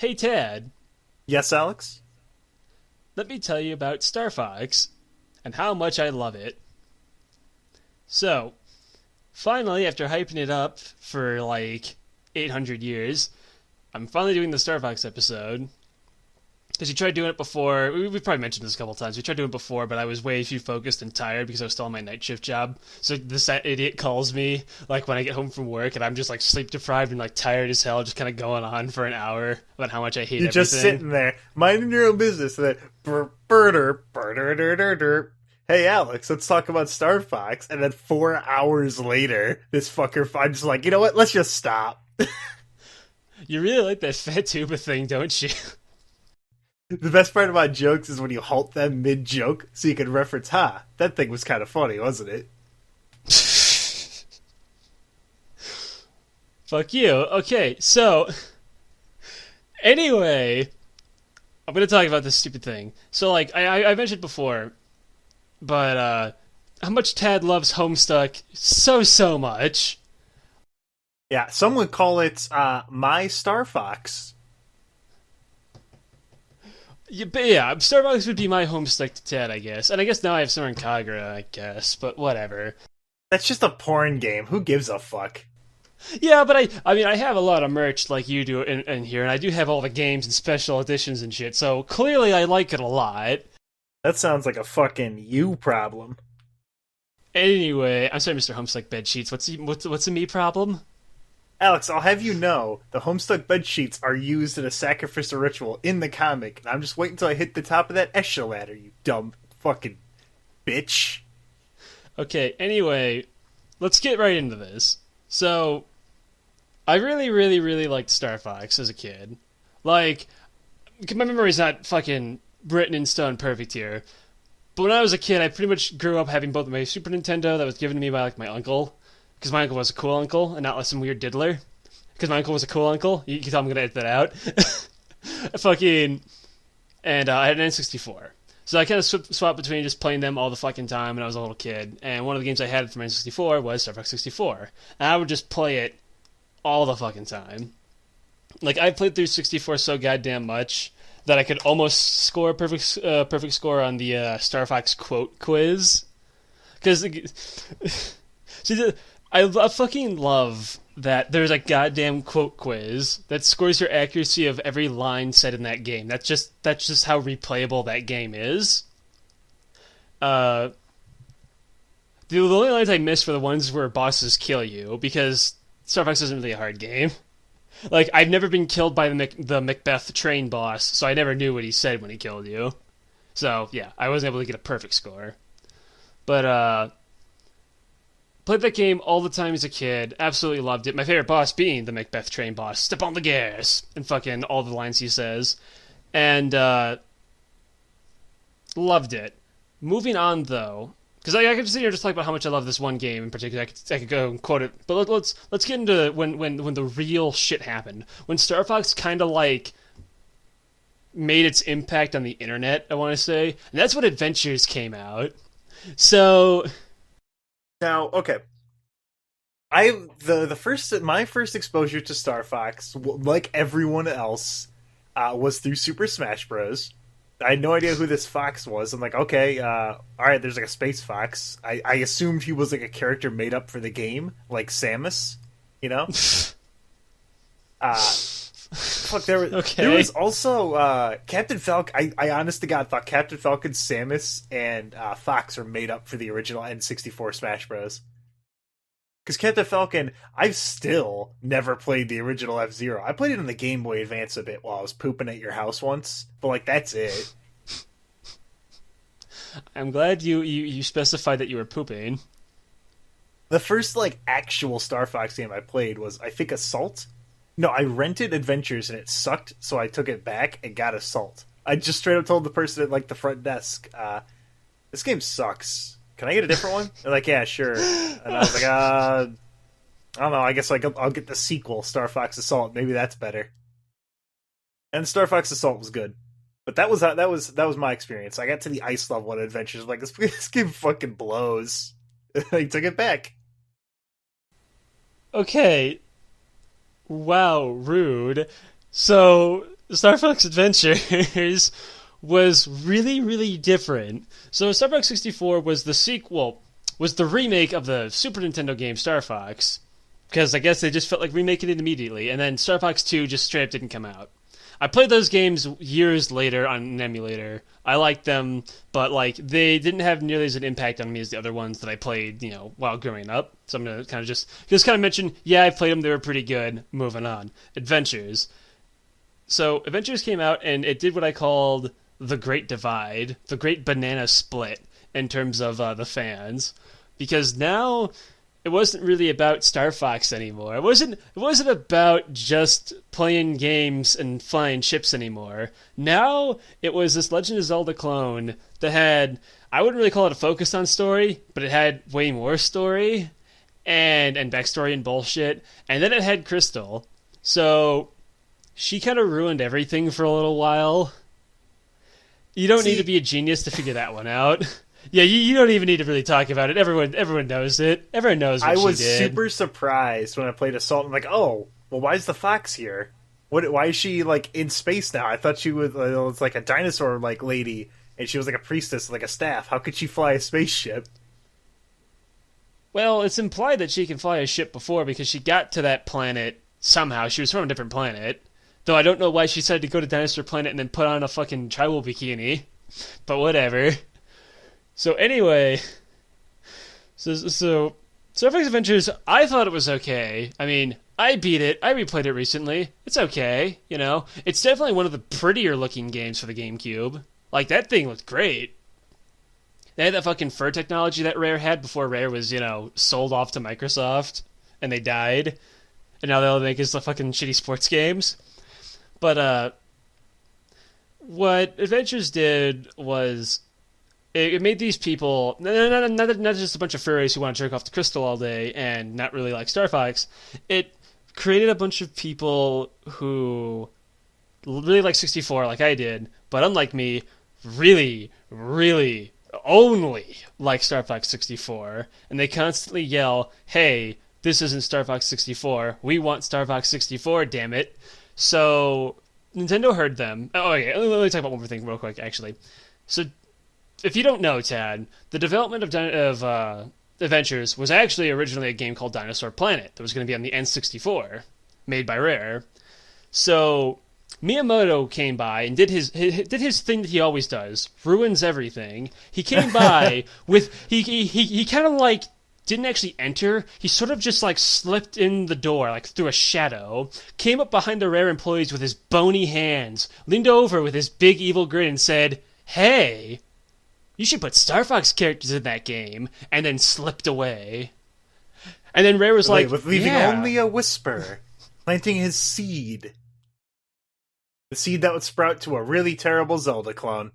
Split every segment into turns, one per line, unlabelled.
Hey Tad,
Yes, Alex?
let me tell you about Starfox and how much I love it. So, finally, after hyping it up for like 800 years, I'm finally doing the Starfox episode. Because we tried doing it before. We've probably mentioned this a couple times. We tried doing it before, but I was way too focused and tired because I was still on my night shift job. So this idiot calls me like when I get home from work, and I'm just like sleep deprived and like tired as hell, just kind of going on for an hour about how much I hate
You're just
everything.
sitting there, minding your own business, and then burr. Hey, Alex, let's talk about Star Fox. And then 4 hours later, this fucker, I'm just like, you know what? Let's just stop.
You really like that fat tuba thing, don't you?
The best part about jokes is when you halt them mid joke so you can reference, that thing was kind of funny, wasn't it?
Fuck you. Okay, so anyway, I'm gonna talk about this stupid thing. So like I mentioned before, but how much Tad loves Homestuck so much.
Yeah, some would call it my Star Fox.
Yeah, but yeah, Starbucks would be my Homestuck to Tad, I guess. And I guess now I have Summer and Kagura, I guess, but whatever.
That's just a porn game. Who gives a fuck?
Yeah, but I mean, I have a lot of merch like you do in here, and I do have all the games and special editions and shit, so clearly I like it a lot.
That sounds like a fucking you problem.
Anyway, I'm sorry, Mr. Homestuck bed sheets. What's a me problem?
Alex, I'll have you know, the Homestuck bed sheets are used in a sacrificial ritual in the comic, and I'm just waiting until I hit the top of that Esha ladder, you dumb fucking bitch.
Okay, anyway, let's get right into this. So, I really liked Star Fox as a kid. Like, my memory's not fucking written in stone perfect here, but when I was a kid, I pretty much grew up having both my Super Nintendo that was given to me by like my uncle, because my uncle was a cool uncle and not like some weird diddler. Because my uncle was a cool uncle. You can tell I'm gonna edit that out. Fucking and I had an N64. So I kind of swapped between just playing them all the fucking time when I was a little kid. And one of the games I had for my N64 was Star Fox 64. And I would just play it all the fucking time. Like I played through 64 so goddamn much that I could almost score a perfect score on the Star Fox quote quiz. Because see, I fucking love that there's a goddamn quote quiz that scores your accuracy of every line said in that game. That's just how replayable that game is. Uh, the only lines I miss were the ones where bosses kill you because Star Fox isn't really a hard game. Like I've never been killed by the Macbeth train boss, so I never knew what he said when he killed you. So yeah, I wasn't able to get a perfect score. But played that game all the time as a kid. Absolutely loved it. My favorite boss being the Macbeth train boss. Step on the gas! And fucking all the lines he says. And, loved it. Moving on, though. Because I could sit here and just talk about how much I love this one game in particular. I could go and quote it. But let's get into when the real shit happened. When Star Fox kind of, like, made its impact on the internet, I want to say. And that's when Adventures came out. So
Now, okay. My first exposure to Star Fox, like everyone else, was through Super Smash Bros. I had no idea who this fox was. I'm like, okay, all right, there's like a space fox. I assumed he was like a character made up for the game, like Samus, you know. Fuck, there
okay.
was also Captain Falcon. I honest to God thought Captain Falcon, Samus, and Fox were made up for the original N64 Smash Bros. Because Captain Falcon, I've still never played the original F-Zero. I played it on the Game Boy Advance a bit while I was pooping at your house once, but like that's it.
I'm glad you specified that you were pooping.
The first like actual Star Fox game I played was I think Assault. No, I rented Adventures and it sucked, so I took it back and got Assault. I just straight up told the person at like the front desk, "This game sucks. Can I get a different one?" They're like, "Yeah, sure." And I was like, I don't know. I guess like I'll get the sequel, Star Fox Assault. Maybe that's better." And Star Fox Assault was good, but that was my experience. I got to the ice level at Adventures, like this game fucking blows. I took it back.
Okay. Wow, rude. So Star Fox Adventures was really, really different. So Star Fox 64 was the sequel, was the remake of the Super Nintendo game Star Fox, because I guess they just felt like remaking it immediately, and then Star Fox 2 just straight up didn't come out. I played those games years later on an emulator. I liked them, but like they didn't have nearly as an impact on me as the other ones that I played, while growing up. So I'm gonna kind of just kind of mention, yeah, I played them. They were pretty good. Moving on. Adventures. So Adventures came out, and it did what I called the Great Divide, the Great Banana Split in terms of the fans, because now it wasn't really about Star Fox anymore. It wasn't about just playing games and flying ships anymore. Now it was this Legend of Zelda clone that had, I wouldn't really call it a focus on story, but it had way more story and backstory and bullshit. And then it had Crystal. So she kind of ruined everything for a little while. You don't need to be a genius to figure that one out. Yeah, you don't even need to really talk about it. Everyone knows it. Everyone knows what she did.
I was super surprised when I played Assault. I'm like, oh, well, why is the fox here? Why is she, like, in space now? I thought she was like a dinosaur, like, lady, and she was like a priestess, like a staff. How could she fly a spaceship?
Well, it's implied that she can fly a ship before because she got to that planet somehow. She was from a different planet. Though I don't know why she decided to go to Dinosaur Planet and then put on a fucking tribal bikini. But whatever. So anyway, so Star Fox Adventures, I thought it was okay. I mean, I beat it. I replayed it recently. It's okay, It's definitely one of the prettier looking games for the GameCube. Like, that thing looked great. They had that fucking fur technology that Rare had before Rare was, sold off to Microsoft, and they died. And now they'll make the fucking shitty sports games. But, what Adventures did was it made these people, not just a bunch of furries who want to jerk off to Crystal all day and not really like Star Fox. It created a bunch of people who really like 64 like I did, but unlike me, really, really only like Star Fox 64. And they constantly yell, hey, this isn't Star Fox 64. We want Star Fox 64, damn it. So Nintendo heard them. Oh, okay, let me talk about one more thing real quick, actually. So if you don't know, Tad, the development of Adventures was actually originally a game called Dinosaur Planet that was going to be on the N64, made by Rare. So Miyamoto came by and did his thing that he always does, ruins everything. He came by with he kind of like didn't actually enter. He sort of just like slipped in the door, like through a shadow, came up behind the Rare employees with his bony hands, leaned over with his big evil grin and said, "Hey, you should put Star Fox characters in that game," and then slipped away. And then Rare was like,
with leaving
yeah.
only a whisper, planting his seed. The seed that would sprout to a really terrible Zelda clone.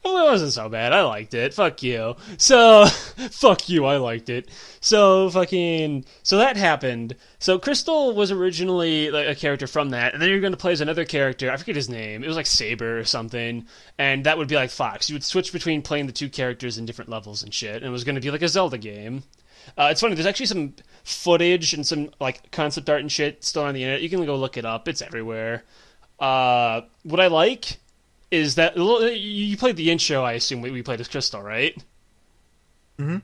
Well, it wasn't so bad. I liked it. Fuck you. So, fuck you. I liked it. So that happened. So Crystal was originally like a character from that, and then you're going to play as another character. I forget his name. It was like Saber or something, and that would be like Fox. You would switch between playing the two characters in different levels and shit, and it was going to be like a Zelda game. It's funny. There's actually some footage and some like concept art and shit still on the internet. You can go look it up. It's everywhere. What I like is that you played the intro. I assume we played as Crystal, right?
Mm-hmm.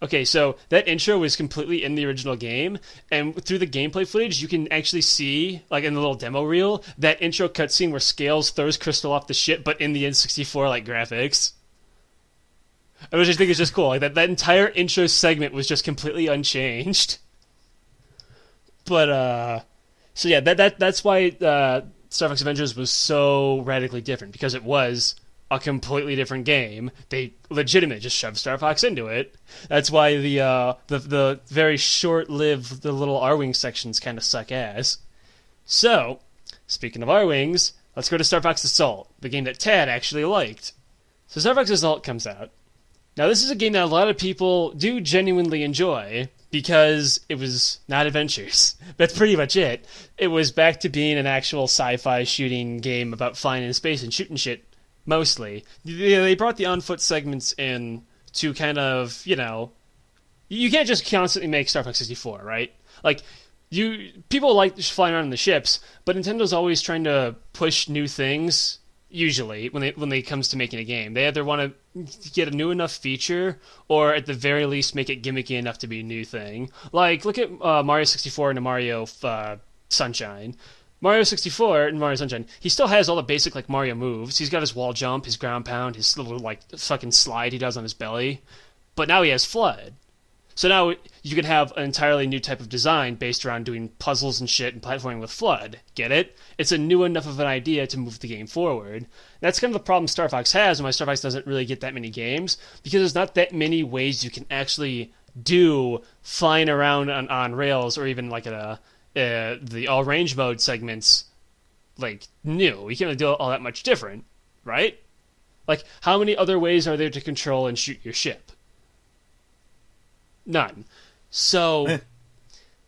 Okay, so that intro was completely in the original game, and through the gameplay footage, you can actually see, like in the little demo reel, that intro cutscene where Scales throws Crystal off the ship, but in the N64 like graphics. I just think it's just cool. Like that entire intro segment was just completely unchanged. But so yeah, that's why Star Fox Adventures was so radically different, because it was a completely different game. They legitimately just shoved Star Fox into it. That's why the very short-lived the little R-Wing sections kind of suck ass. So, speaking of R-Wings, let's go to Star Fox Assault, the game that Tad actually liked. So Star Fox Assault comes out. Now this is a game that a lot of people do genuinely enjoy, because it was not Adventures. That's pretty much it. It was back to being an actual sci-fi shooting game about flying in space and shooting shit, mostly. They brought the on-foot segments in to kind of, you can't just constantly make Star Fox 64, right? Like, people like flying around in the ships, but Nintendo's always trying to push new things. Usually, when they comes to making a game, they either want to get a new enough feature, or at the very least make it gimmicky enough to be a new thing. Like, look at Mario 64 and Mario Sunshine. Mario 64 and Mario Sunshine, he still has all the basic like Mario moves. He's got his wall jump, his ground pound, his little like fucking slide he does on his belly. But now he has Flood. So now you can have an entirely new type of design based around doing puzzles and shit and platforming with Flood. Get it? It's a new enough of an idea to move the game forward. That's kind of the problem Star Fox has, and why Star Fox doesn't really get that many games, because there's not that many ways you can actually do flying around on rails, or even like the all range mode segments, like new. You can't really do all that much different, right? Like, how many other ways are there to control and shoot your ship? None. So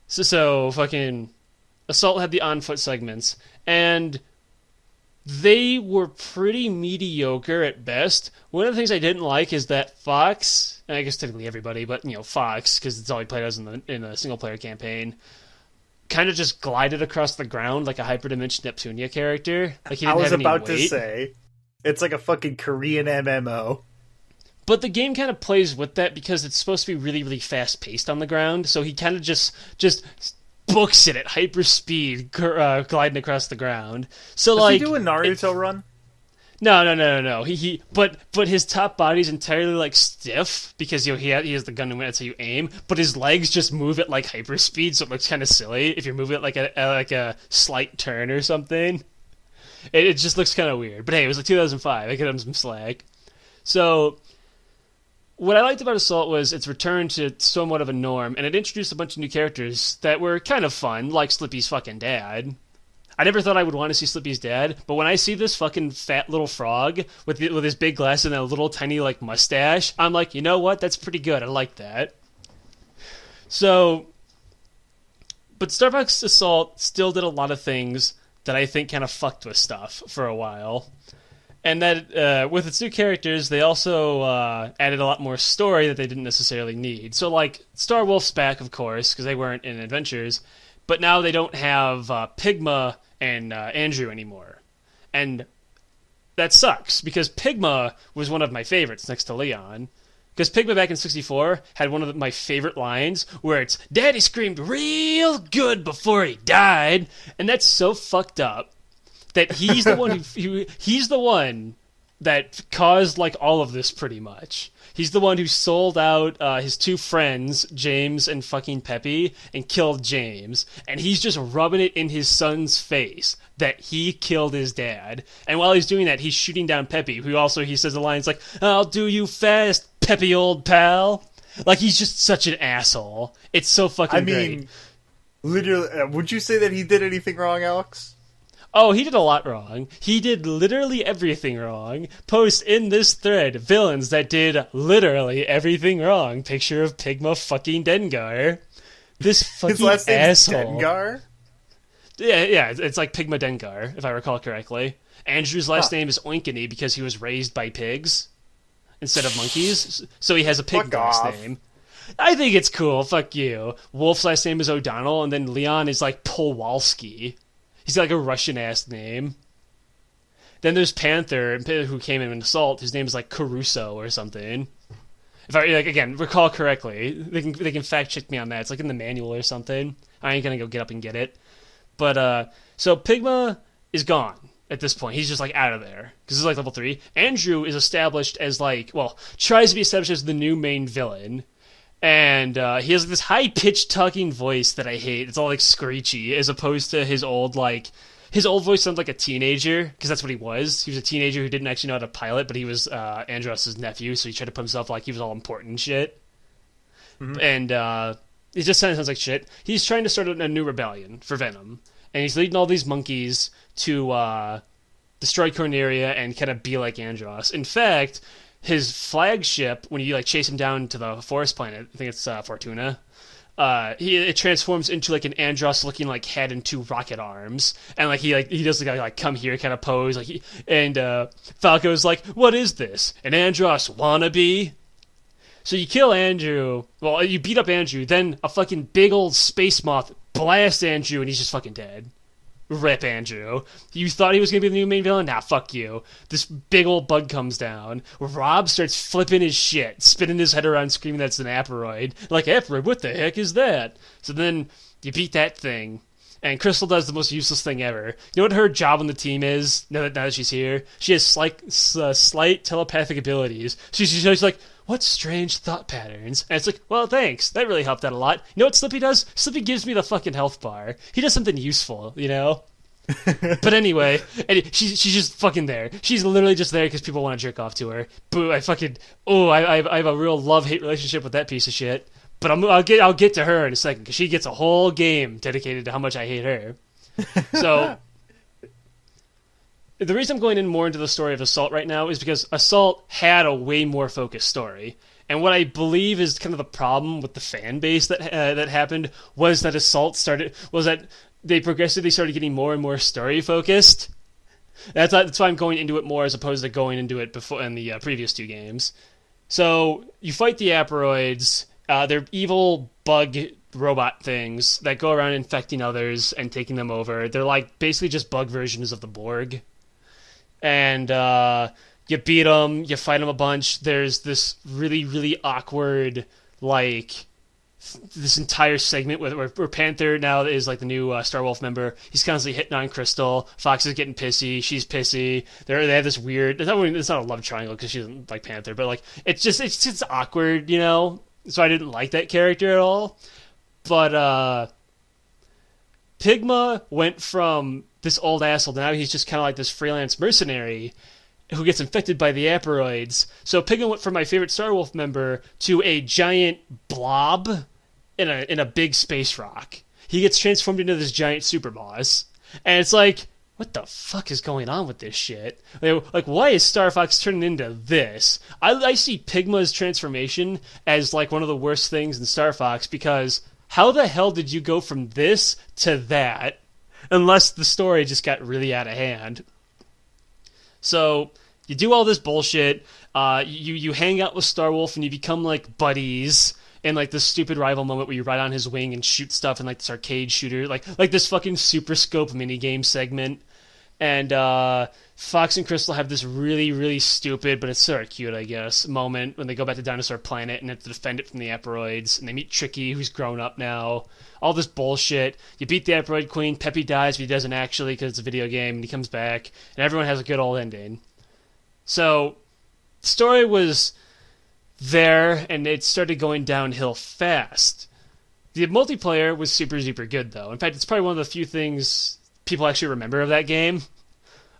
fucking Assault had the on-foot segments, and they were pretty mediocre at best. One of the things I didn't like is that Fox, and I guess technically everybody, but Fox, because it's all he played as in the single-player campaign, kind of just glided across the ground like a hyperdimension Neptunia character. Like, he didn't have any weight. I was about to say,
it's like a fucking Korean MMO.
But the game kind of plays with that because it's supposed to be really, really fast-paced on the ground, so he kind of just books it at hyper speed, gliding across the ground. So
Does
like,
he do a Naruto run?
No. But his top body's entirely like stiff because he has the gun and that's how you aim. But his legs just move at like hyper speed, so it looks kind of silly if you're moving it like a slight turn or something. It just looks kind of weird. But hey, it was like 2005. I give him some slack. So what I liked about Assault was its return to somewhat of a norm, and it introduced a bunch of new characters that were kind of fun, like Slippy's fucking dad. I never thought I would want to see Slippy's dad, but when I see this fucking fat little frog with his big glass and a little tiny like mustache, I'm like, you know what? That's pretty good. I like that. So, but Star Fox Assault still did a lot of things that I think kind of fucked with stuff for a while. And that with its new characters, they also added a lot more story that they didn't necessarily need. So, like, Star Wolf's back, of course, because they weren't in Adventures. But now they don't have Pigma and Andrew anymore. And that sucks, because Pigma was one of my favorites next to Leon. Because Pigma back in 64 had one of my favorite lines, where it's, Daddy screamed real good before he died. And that's so fucked up. That he's the one he's the one that caused like all of this pretty much. He's the one who sold out his two friends, James and fucking Peppy, and killed James. And he's just rubbing it in his son's face that he killed his dad. And while he's doing that, he's shooting down Peppy, who also he says the lines like, "I'll do you fast, Peppy old pal." Like, he's just such an asshole. It's so fucking great.
Literally, would you say that he did anything wrong, Alex?
Oh, he did a lot wrong. He did literally everything wrong. Post in this thread villains that did literally everything wrong. Picture of Pigma fucking Dengar. This fucking
His last name is
asshole.
Dengar?
Yeah, it's like Pigma Dengar, if I recall correctly. Andrew's last name is Oinkany because he was raised by pigs instead of monkeys, so he has a pig last name. I think it's cool. Fuck you. Wolf's last name is O'Donnell, and then Leon is like Powalski. He's got like a Russian-ass name. Then there's Panther, who came in Assault. His name is like Caruso or something. If I again recall correctly, they can fact check me on that. It's like in the manual or something. I ain't gonna go get up and get it. But so Pigma is gone at this point. He's just like out of there because this is like level 3. Andrew is established as like tries to be established as the new main villain. And he has this high-pitched talking voice that I hate. It's all like screechy, as opposed to his old voice sounds like a teenager, because that's what he was. He was a teenager who didn't actually know how to pilot, but he was Andros' nephew, so he tried to put himself like he was all important and shit. Mm-hmm. And it just sounds like shit. He's trying to start a new rebellion for Venom, and he's leading all these monkeys to destroy Corneria and kind of be like Andros. In fact, his flagship, when you like chase him down to the forest planet, I think it's Fortuna, it transforms into like an Andros looking like head and 2 rocket arms, and like he does like come here kind of pose, like Falco's like, what is this, an Andros wannabe? So you kill Andrew, you beat up Andrew, then a fucking big old space moth blast Andrew, and he's just fucking dead. Rip Andrew. You thought he was going to be the new main villain? Nah, fuck you. This big old bug comes down. Rob starts flipping his shit, spinning his head around screaming that's an Aperoid. Like, Aperoid, what the heck is that? So then you beat that thing, and Crystal does the most useless thing ever. You know what her job on the team is, now that she's here? She has slight telepathic abilities. She's like, what strange thought patterns? And it's like, well, thanks. That really helped out a lot. You know what Slippy does? Slippy gives me the fucking health bar. He does something useful, you know? But anyway, and she's just fucking there. She's literally just there because people want to jerk off to her. Boo! I have a real love-hate relationship with that piece of shit. But I'll get to her in a second because she gets a whole game dedicated to how much I hate her. So the reason I'm going in more into the story of Assault right now is because Assault had a way more focused story. And what I believe is kind of the problem with the fan base that happened was that that they progressively started getting more and more story focused. That's why I'm going into it more as opposed to going into it before in the previous two games. So you fight the Aperoids. They're evil bug robot things that go around infecting others and taking them over. They're like basically just bug versions of the Borg. And you beat them, you fight them a bunch. There's this really, really awkward, like, this entire segment where Panther now is like the new Starwolf member. He's constantly hitting on Crystal. Fox is getting pissy. She's pissy. They have this weird. It's not a love triangle because she doesn't like Panther, but like it's just awkward, you know. So I didn't like that character at all. But Pigma went from this old asshole to now he's just kind of like this freelance mercenary who gets infected by the Aperoids. So Pigma went from my favorite Starwolf member to a giant blob in a big space rock. He gets transformed into this giant super boss. And it's like, what the fuck is going on with this shit? Like, why is Starfox turning into this? I see Pigma's transformation as like one of the worst things in Starfox because how the hell did you go from this to that? Unless the story just got really out of hand. So you do all this bullshit. You hang out with Starwolf and you become like buddies in like this stupid rival moment where you ride on his wing and shoot stuff in like this arcade shooter, like this fucking Super Scope minigame segment. And Fox and Crystal have this really, really stupid, but it's sort of cute, I guess, moment when they go back to Dinosaur Planet and have to defend it from the Aperoids. And they meet Tricky, who's grown up now. All this bullshit. You beat the Aperoid Queen. Peppy dies, but he doesn't actually because it's a video game. And he comes back. And everyone has a good old ending. So the story was there, and it started going downhill fast. The multiplayer was super, super good, though. In fact, it's probably one of the few things people actually remember of that game,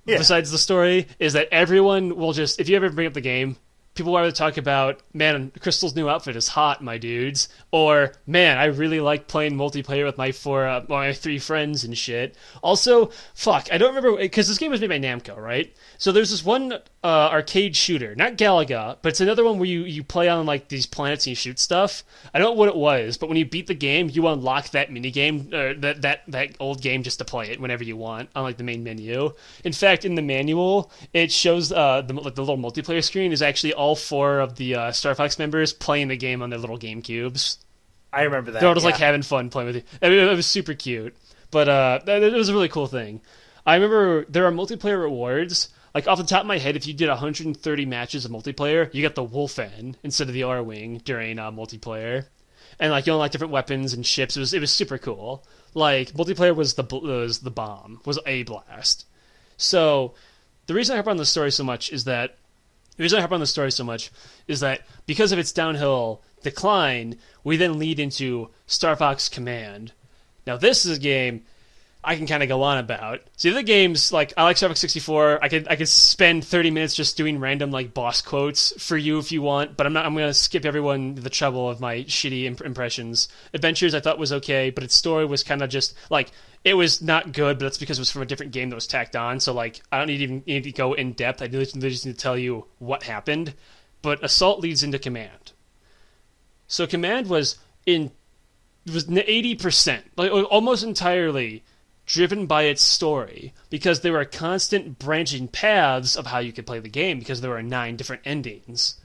besides the story, is that everyone will just, if you ever bring up the game, people will either talk about, man, Crystal's new outfit is hot, my dudes, or, man, I really like playing multiplayer with my 3 friends and shit. Also, fuck, I don't remember, because this game was made by Namco, right? So there's this one arcade shooter, not Galaga, but it's another one where you play on like these planets and you shoot stuff. I don't know what it was, but when you beat the game, you unlock that minigame, that old game just to play it whenever you want on like the main menu. In fact, in the manual, it shows the little multiplayer screen is actually all 4 of the Starfox members playing the game on their little GameCubes.
I remember that.
They're all just like having fun playing with it. I mean, it was super cute, but it was a really cool thing. I remember there are multiplayer rewards. Like, off the top of my head, if you did 130 matches of multiplayer, you got the Wolfen instead of the R-Wing during multiplayer. And, like, you unlock different weapons and ships. It was super cool. Like, multiplayer was the bomb. Was a blast. So, the reason I harp on the story so much is that because of its downhill decline, we then lead into Star Fox Command. Now, this is a game I can kind of go on about. See, the games, like, I like Starfox 64. I could spend 30 minutes just doing random, like, boss quotes for you if you want, but I'm going to skip everyone the trouble of my shitty impressions. Adventures I thought was okay, but its story was kind of just, like, it was not good, but that's because it was from a different game that was tacked on, so, like, I don't need to go in depth. I just need to tell you what happened. But Assault leads into Command. So Command was 80%, like, almost entirely driven by its story, because there were constant branching paths of how you could play the game, because there were 9 different endings.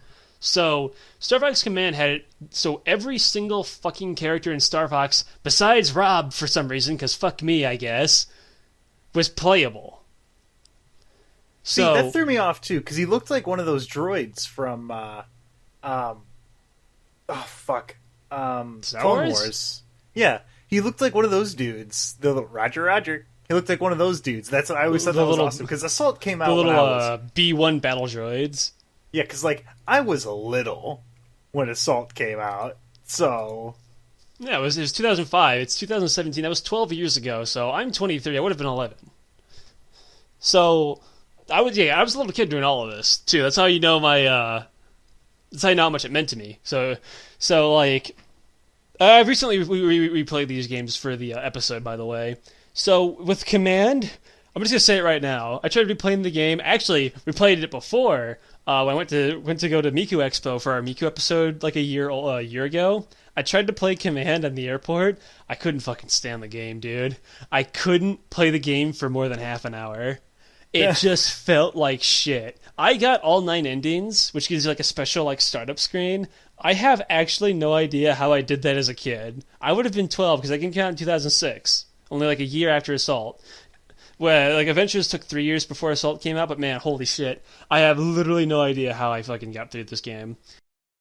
So Star Fox Command had it so every single fucking character in Star Fox, besides Rob for some reason, because fuck me, I guess, was playable.
See,
So
that threw me off too, because he looked like one of those droids from, oh fuck,
Star
Clone
Wars?
Wars. Yeah, he looked like one of those dudes. The little, Roger. He looked like one of those dudes. That's what I always thought that was awesome. Because Assault came out
the little
when I was
B1 battle droids.
yeah, because like I was little when Assault came out, so
Yeah, it was 2005. It's 2017. That was 12 years ago. So I'm 23. I would have been 11. So I was a little kid doing all of this too. That's how you know that's how you know how much it meant to me. So like, I've recently replayed these games for the episode, by the way. So with Command, I'm just gonna say it right now. I tried replaying the game. Actually, replayed it before. When I went to go to Miku Expo for our Miku episode like a year ago. I tried to play Command on the airport. I couldn't fucking stand the game, dude. I couldn't play the game for more than half an hour. It just felt like shit. I got all 9 endings, which gives you like a special like startup screen. I have actually no idea how I did that as a kid. I would have been 12 because I can count in 2006, only like a year after Assault. Well, like Adventures took 3 years before Assault came out, but man, holy shit. I have literally no idea how I fucking got through this game.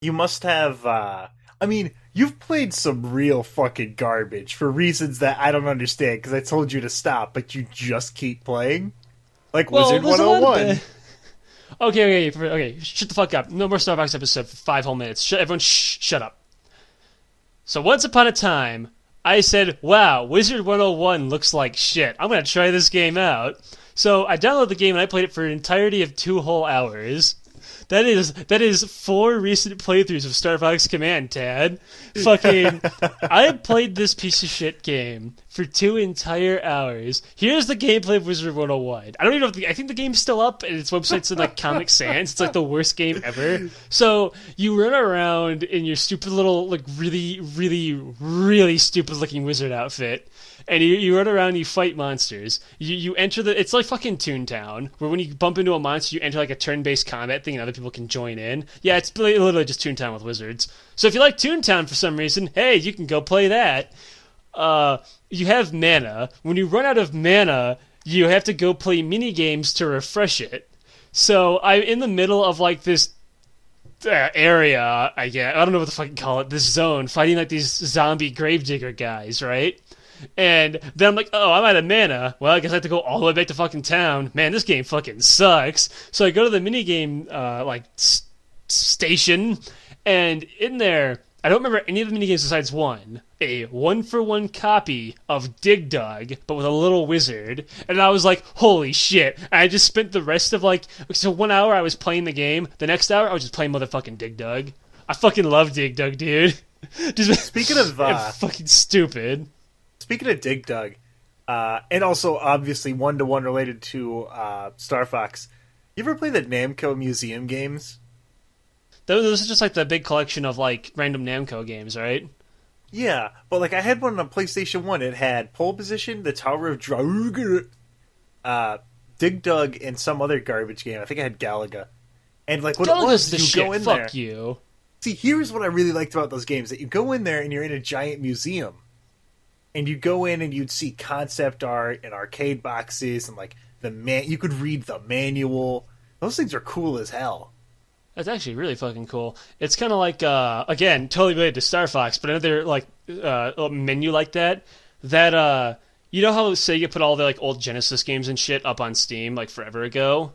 you must have. I mean, you've played some real fucking garbage for reasons that I don't understand. Because I told you to stop, but you just keep playing. Like Wizard
there's a lot of
101.
Okay, shut the fuck up. No more Star Fox episode for 5 whole minutes. Everyone shut up. So once upon a time, I said, wow, Wizard 101 looks like shit. I'm going to try this game out. So I downloaded the game and I played it for an entirety of 2 whole hours. That is 4 recent playthroughs of Star Fox Command, Tad. Fucking, I played this piece of shit game for 2 entire hours. Here's the gameplay of Wizard 101. I don't even know if I think the game's still up and its website's in like Comic Sans. It's like the worst game ever. So you run around in your stupid little like really, really, really stupid looking wizard outfit. And you run around and you fight monsters. You enter it's like fucking Toontown, where when you bump into a monster, you enter like a turn-based combat thing and other people can join in. Yeah, it's literally just Toontown with wizards. So if you like Toontown for some reason, hey, you can go play that. You have mana. When you run out of mana, you have to go play mini games to refresh it. So I'm in the middle of like this area, I guess. I don't know what the fuck you call it, this zone, fighting like these zombie gravedigger guys, right? And then I'm like, oh, I'm out of mana. Well, I guess I have to go all the way back to fucking town. Man, this game fucking sucks. So I go to the minigame, station, and in there, I don't remember any of the minigames besides one. A 1-for-1 copy of Dig Dug, but with a little wizard. And I was like, holy shit. And I just spent the rest of so 1 hour I was playing the game. The next hour, I was just playing motherfucking Dig Dug. I fucking love Dig Dug, dude.
Speaking of...
fucking stupid.
Speaking of Dig Dug, and also obviously one-to-one related to Star Fox, you ever play the Namco Museum games?
Those are just like the big collection of like random Namco games, right?
Yeah, but like I had one on PlayStation 1. It had Pole Position, the Tower of Draugr, Dig Dug, and some other garbage game. I think I had Galaga. And like what
Galaga's
it was,
the
you
shit.
go in
Fuck
there.
you.
See, here's what I really liked about those games: that you go in there and you're in a giant museum. And you go in and you'd see concept art and arcade boxes and like you could read the manual. Those things are cool as hell.
That's actually really fucking cool. It's kind of like again, totally related to Star Fox, but another like menu like that. That you know how Sega put all the like old Genesis games and shit up on Steam like forever ago?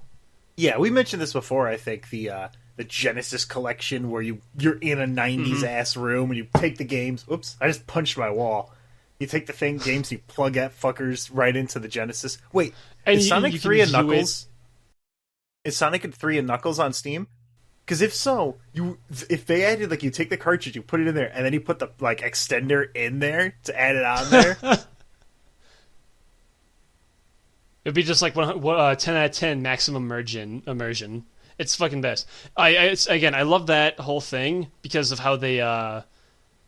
Yeah, we mentioned this before. I think the Genesis collection where you're in a '90s ass room and you take the games. Oops, I just punched my wall. You take the games, you plug that fuckers right into the Genesis. Wait, is Sonic 3 and Knuckles? Is Sonic 3 and Knuckles on Steam? Because if so, if they added like you take the cartridge, you put it in there, and then you put the like extender in there to add it on there.
It'd be just like 10 out of 10 maximum immersion. It's fucking best. I love that whole thing because of how they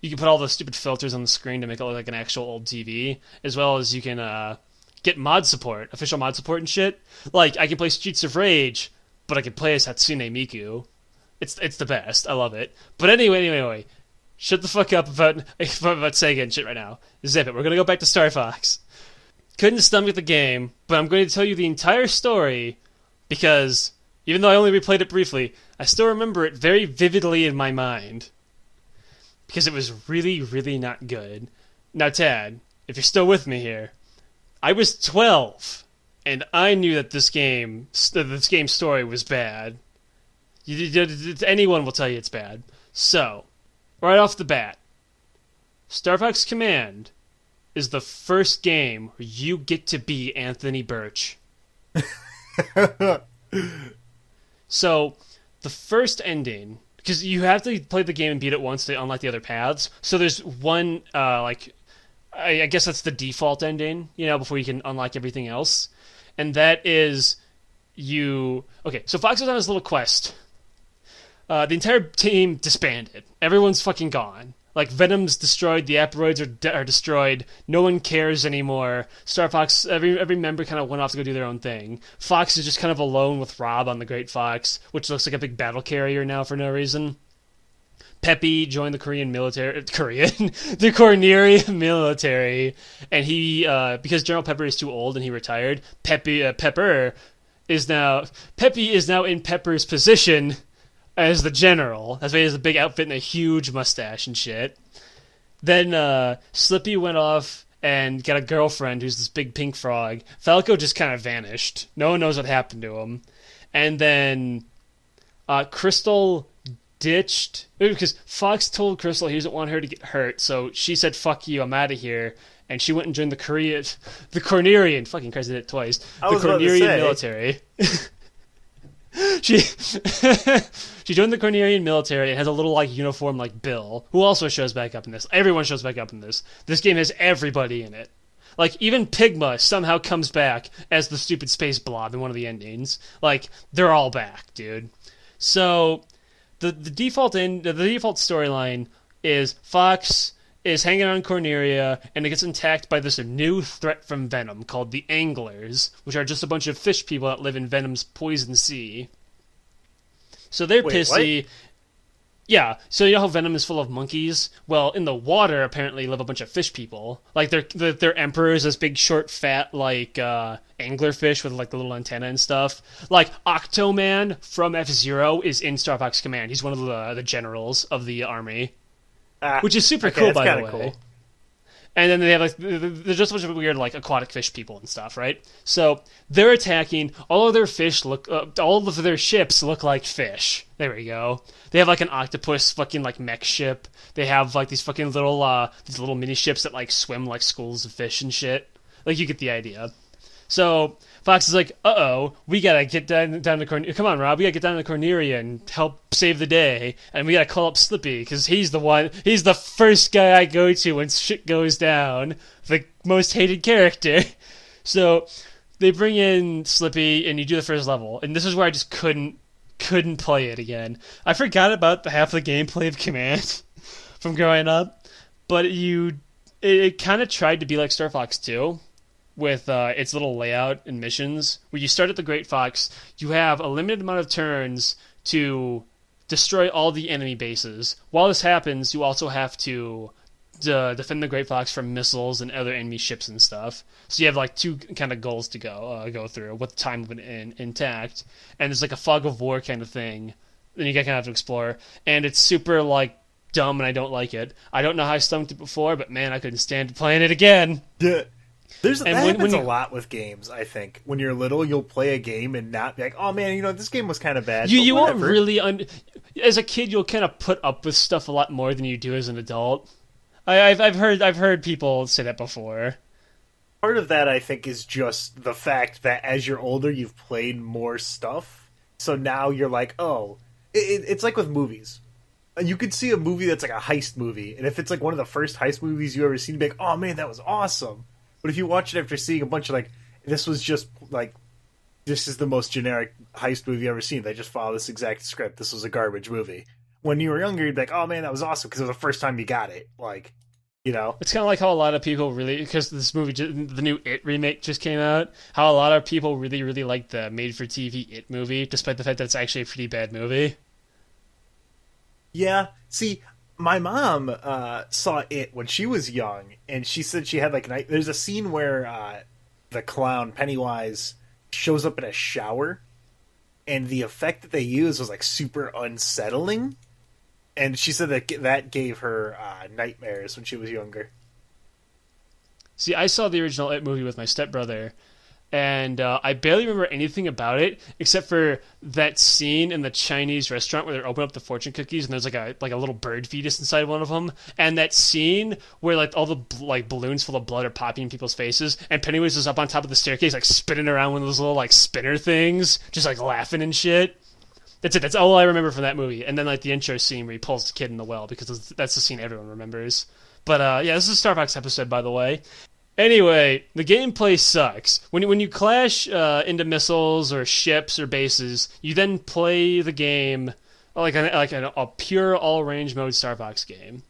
you can put all the stupid filters on the screen to make it look like an actual old TV, as well as you can get mod support, official mod support and shit. Like, I can play Streets of Rage, but I can play as Hatsune Miku. It's the best. I love it. But anyway. Shut the fuck up about Sega and shit right now. Zip it. We're gonna go back to Star Fox. Couldn't stomach the game, but I'm going to tell you the entire story because even though I only replayed it briefly, I still remember it very vividly in my mind because it was really, really not good. Now, Tad, if you're still with me here, I was 12 and I knew that this game's story was bad. Anyone will tell you it's bad. So, right off the bat, Star Fox Command is the first game where you get to be Anthony Birch. So, the first ending, because you have to play the game and beat it once to unlock the other paths. So there's one, I guess that's the default ending, before you can unlock everything else. And that is okay, so Fox was on his little quest. The entire team disbanded. Everyone's fucking gone. Like, Venom's destroyed, the Aperoids are destroyed, no one cares anymore. Star Fox, every member kind of went off to go do their own thing. Fox is just kind of alone with Rob on the Great Fox, which looks like a big battle carrier now for no reason. Peppy joined the Korean military, the Cornerian military, and he, because General Pepper is too old and he retired, Peppy is now in Pepper's position as the general. That's why he has a big outfit and a huge mustache and shit. Then Slippy went off and got a girlfriend who's this big pink frog. Falco just kind of vanished. No one knows what happened to him. And then Crystal ditched, because Fox told Crystal he doesn't want her to get hurt, so she said, "Fuck you, I'm out of here." And she went and joined the Cornerian, fucking Christ, I did it twice. The Cornerian military. She joined the Cornerian military and has a little uniform like Bill, who also shows back up in this. Everyone shows back up in this. This game has everybody in it. Like, even Pigma somehow comes back as the stupid space blob in one of the endings. Like, they're all back, dude. So the default storyline is Fox is hanging on Corneria, and it gets attacked by this new threat from Venom called the Anglers, which are just a bunch of fish people that live in Venom's poison sea. So they're pissy.
What?
Yeah, so you know how Venom is full of monkeys? Well, in the water, apparently, live a bunch of fish people. Like, they're emperors, this big, short, fat, anglerfish with, the little antenna and stuff. Like, Octoman from F-Zero is in Star Fox Command. He's one of the generals of the army. Which is super cool, by the way. Cool. And then they have there's just a bunch of weird aquatic fish people and stuff, right? So they're attacking. All of their ships look like fish. There we go. They have an octopus fucking mech ship. They have these fucking little mini ships that swim like schools of fish and shit. You get the idea. So Fox is like, uh-oh, we gotta get down to Corneria. Come on, Rob, we gotta get down to Corneria and help save the day. And we gotta call up Slippy, because he's the first guy I go to when shit goes down. The most hated character. So they bring in Slippy, and you do the first level. And this is where I just couldn't play it again. I forgot about half the gameplay of Command from growing up. But it kind of tried to be like Star Fox 2. With its little layout and missions, where you start at the Great Fox, you have a limited amount of turns to destroy all the enemy bases. While this happens, you also have to defend the Great Fox from missiles and other enemy ships and stuff. So you have two kind of goals to go through with time intact, and there's a fog of war kind of thing. Then you kind of have to explore, and it's super dumb, and I don't like it. I don't know how I stomached it before, but man, I couldn't stand playing it again.
Yeah. That happens a lot with games, I think. When you're little, you'll play a game and not be like, oh man, this game was kind of bad.
You won't really... as a kid, you'll kind of put up with stuff a lot more than you do as an adult. I've heard people say that before.
Part of that, I think, is just the fact that as you're older, you've played more stuff. So now you're like, oh... It's like with movies. You could see a movie that's a heist movie, and if it's one of the first heist movies you ever seen, you'd be like, oh man, that was awesome. But if you watch it after seeing a bunch of this was just this is the most generic heist movie you've ever seen. They just follow this exact script. This was a garbage movie. When you were younger, you'd be like, oh man, that was awesome because it was the first time you got it. It's kind of like how a lot of people because this movie, the new It remake just came out, how a lot of people really, really like the made-for-TV It movie, despite the fact that it's actually a pretty bad movie. Yeah. See, my mom saw it when she was young, and she said she had like there's a scene where the clown Pennywise shows up in a shower, and the effect that they used was like super unsettling. And she said that gave her nightmares when she was younger.
See, I saw the original It movie with my stepbrother, and I barely remember anything about it except for that scene in the Chinese restaurant where they open up the fortune cookies and there's like a little bird fetus inside one of them, and that scene where like all the like balloons full of blood are popping in people's faces, and Pennywise is up on top of the staircase like spinning around one of those little like spinner things, just like laughing and shit. That's it. That's all I remember from that movie. And then like the intro scene where he pulls the kid in the well because that's the scene everyone remembers. But yeah, this is a Starfox episode, by the way. Anyway, the gameplay sucks. When you clash into missiles or ships or bases, you then play the game like a pure all-range mode Starfox game.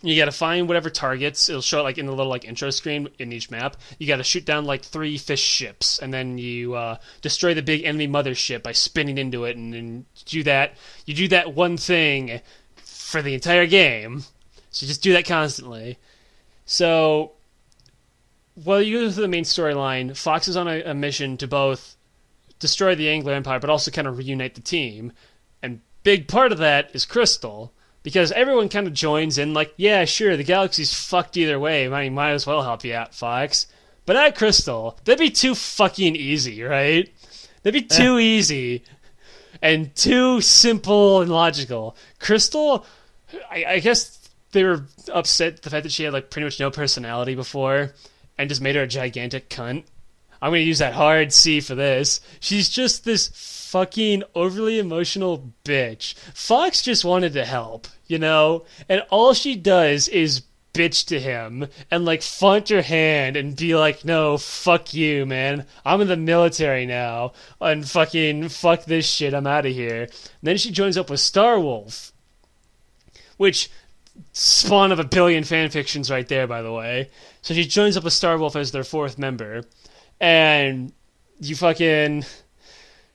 You got to find whatever targets. It'll show it like in the little like intro screen in each map. You got to shoot down like 3 fish ships, and then you destroy the big enemy mothership by spinning into it, and then do that. You do that one thing for the entire game. So just do that constantly. So while you go through the main storyline, Fox is on a mission to both destroy the Angler Empire, but also kind of reunite the team. And big part of that is Crystal, because everyone kind of joins in like, yeah, sure, the galaxy's fucked either way. Might as well help you out, Fox. But at Crystal, that'd be too fucking easy, right? That'd be too easy and too simple and logical. Crystal, I guess they were upset at the fact that she had like pretty much no personality before, and just made her a gigantic cunt. I'm going to use that hard C for this. She's just this fucking overly emotional bitch. Fox just wanted to help, you know? And all she does is bitch to him and like flaunt her hand and be like, no, fuck you, man. I'm in the military now. And fucking fuck this shit. I'm out of here. And then she joins up with Starwolf, which spawn of a billion fan fictions right there, by the way. So she joins up with Starwolf as their 4th member, and you fucking